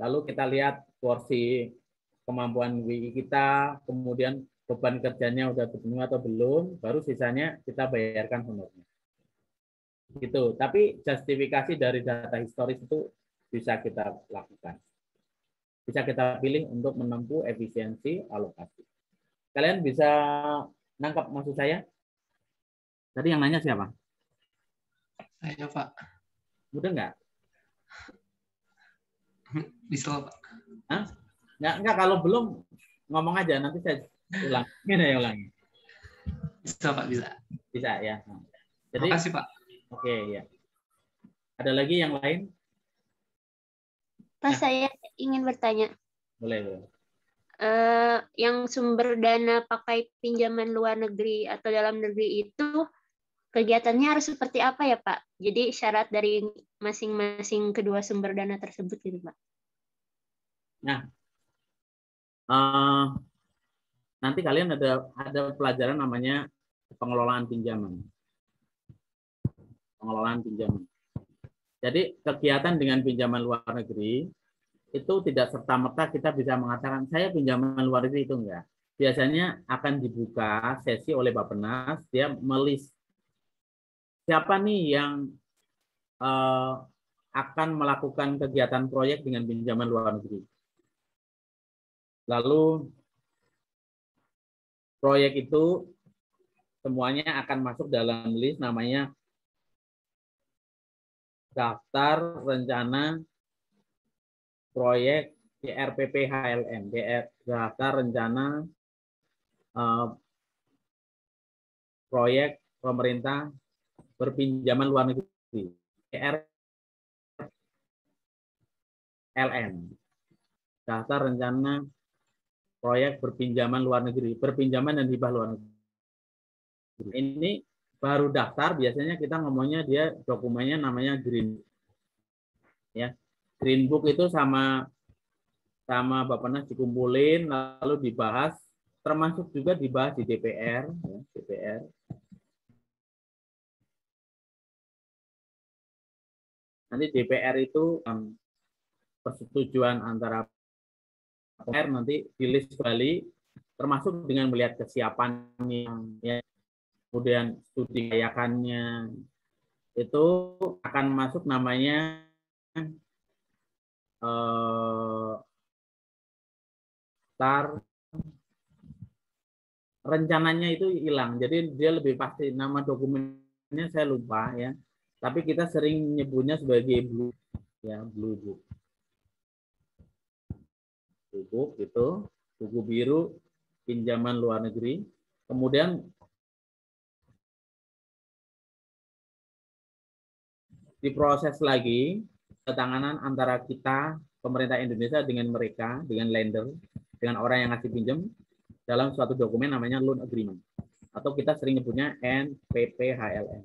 lalu kita lihat porsi kemampuan WI kita, kemudian beban kerjanya udah terpenuhi atau belum, baru sisanya kita bayarkan honornya. Gitu. Tapi justifikasi dari data historis itu bisa kita lakukan. Bisa kita pilih untuk menempuh efisiensi alokasi. Kalian bisa nangkap maksud saya? Tadi yang nanya siapa? Saya, Pak. Mudah nggak? Bisa, Pak. Hah? Nggak, kalau belum ngomong aja, nanti saya ulang. Ini ya ulangi. Bisa, Pak, bisa. Bisa ya. Jadi, terima kasih, Pak. Oke, ya. Ada lagi yang lain? Pak, saya ingin bertanya. Boleh. Yang sumber dana pakai pinjaman luar negeri atau dalam negeri itu kegiatannya harus seperti apa ya, Pak? Jadi syarat dari masing-masing kedua sumber dana tersebut gitu, Pak. Nah, nanti kalian ada pelajaran namanya pengelolaan pinjaman. Pengelolaan pinjaman. Jadi kegiatan dengan pinjaman luar negeri itu tidak serta-merta kita bisa mengatakan saya pinjaman luar negeri itu enggak. Biasanya akan dibuka sesi oleh Bappenas, dia melis siapa nih yang akan melakukan kegiatan proyek dengan pinjaman luar negeri. Lalu proyek itu semuanya akan masuk dalam list namanya daftar rencana proyek DRPP HLM, daftar rencana proyek pemerintah berpinjaman luar negeri. LN. Daftar rencana proyek berpinjaman luar negeri, berpinjaman dan hibah luar negeri. Ini baru daftar, biasanya kita ngomongnya dia dokumennya namanya Green Book. Ya. Green Book itu sama Bappenas dikumpulin lalu dibahas, termasuk juga dibahas di DPR, ya, DPR. Nanti DPR itu persetujuan antara DPR nanti di-list kembali, termasuk dengan melihat kesiapannya, ya, kemudian studi kelayakannya, itu akan masuk namanya rencananya itu hilang, jadi dia lebih pasti nama dokumennya saya lupa ya, tapi kita sering nyebutnya sebagai Blue, ya, Blue Book. Blue Book itu buku biru pinjaman luar negeri. Kemudian diproses lagi ketanganan antara kita pemerintah Indonesia dengan mereka, dengan lender, dengan orang yang ngasih pinjam dalam suatu dokumen namanya loan agreement, atau kita sering nyebutnya NPPHLN.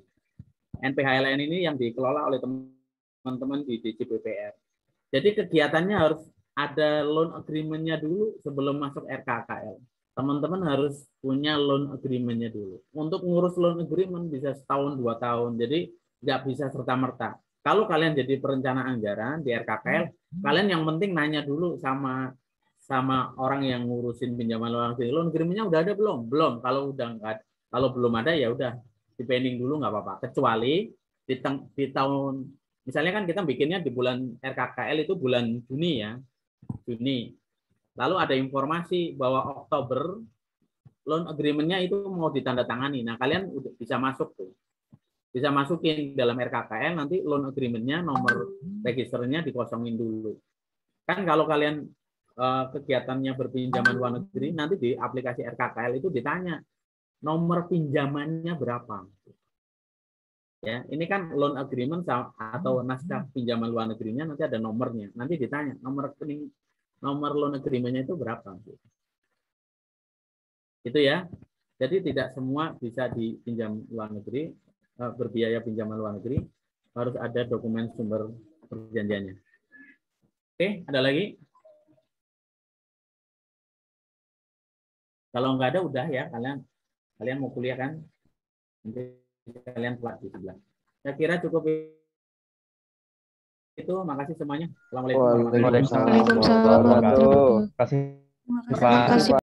NPHLN ini yang dikelola oleh teman-teman di DJPPR. Jadi kegiatannya harus ada loan agreement-nya dulu sebelum masuk RKKL. Teman-teman harus punya loan agreement-nya dulu. Untuk ngurus loan agreement bisa setahun, 2 tahun. Jadi nggak bisa serta-merta. Kalau kalian jadi perencana anggaran di RKKL, kalian yang penting nanya dulu sama orang yang ngurusin pinjaman luar negeri. Loan agreement-nya udah ada belum? Belum. Kalau udah nggak, kalau belum ada ya udah dipending dulu nggak apa-apa. Kecuali di tahun, misalnya kan kita bikinnya di bulan RKKL itu bulan Juni ya, Juni. Lalu ada informasi bahwa Oktober loan agreement-nya itu mau ditandatangani. Nah kalian udah bisa masuk tuh. Bisa masukin dalam RKKL, nanti loan agreement-nya nomor registernya dikosongin dulu. Kan kalau kalian kegiatannya berpinjaman luar negeri, nanti di aplikasi RKKL itu ditanya nomor pinjamannya berapa. Ya, ini kan loan agreement atau naskah pinjaman luar negerinya nanti ada nomornya. Nanti ditanya nomor rekening, nomor loan agreement-nya itu berapa. Itu ya. Jadi tidak semua bisa dipinjam luar negeri, berbiaya pinjaman luar negeri, harus ada dokumen sumber perjanjiannya. Oke, ada lagi? Kalau nggak ada udah ya, kalian mau kuliah kan? Nanti kalian telat di sebelah. Saya kira cukup itu. Makasih semuanya. Assalamualaikum warahmatullahi wabarakatuh. Waalaikumsalam warahmatullahi wabarakatuh. Terima kasih. Terima kasih.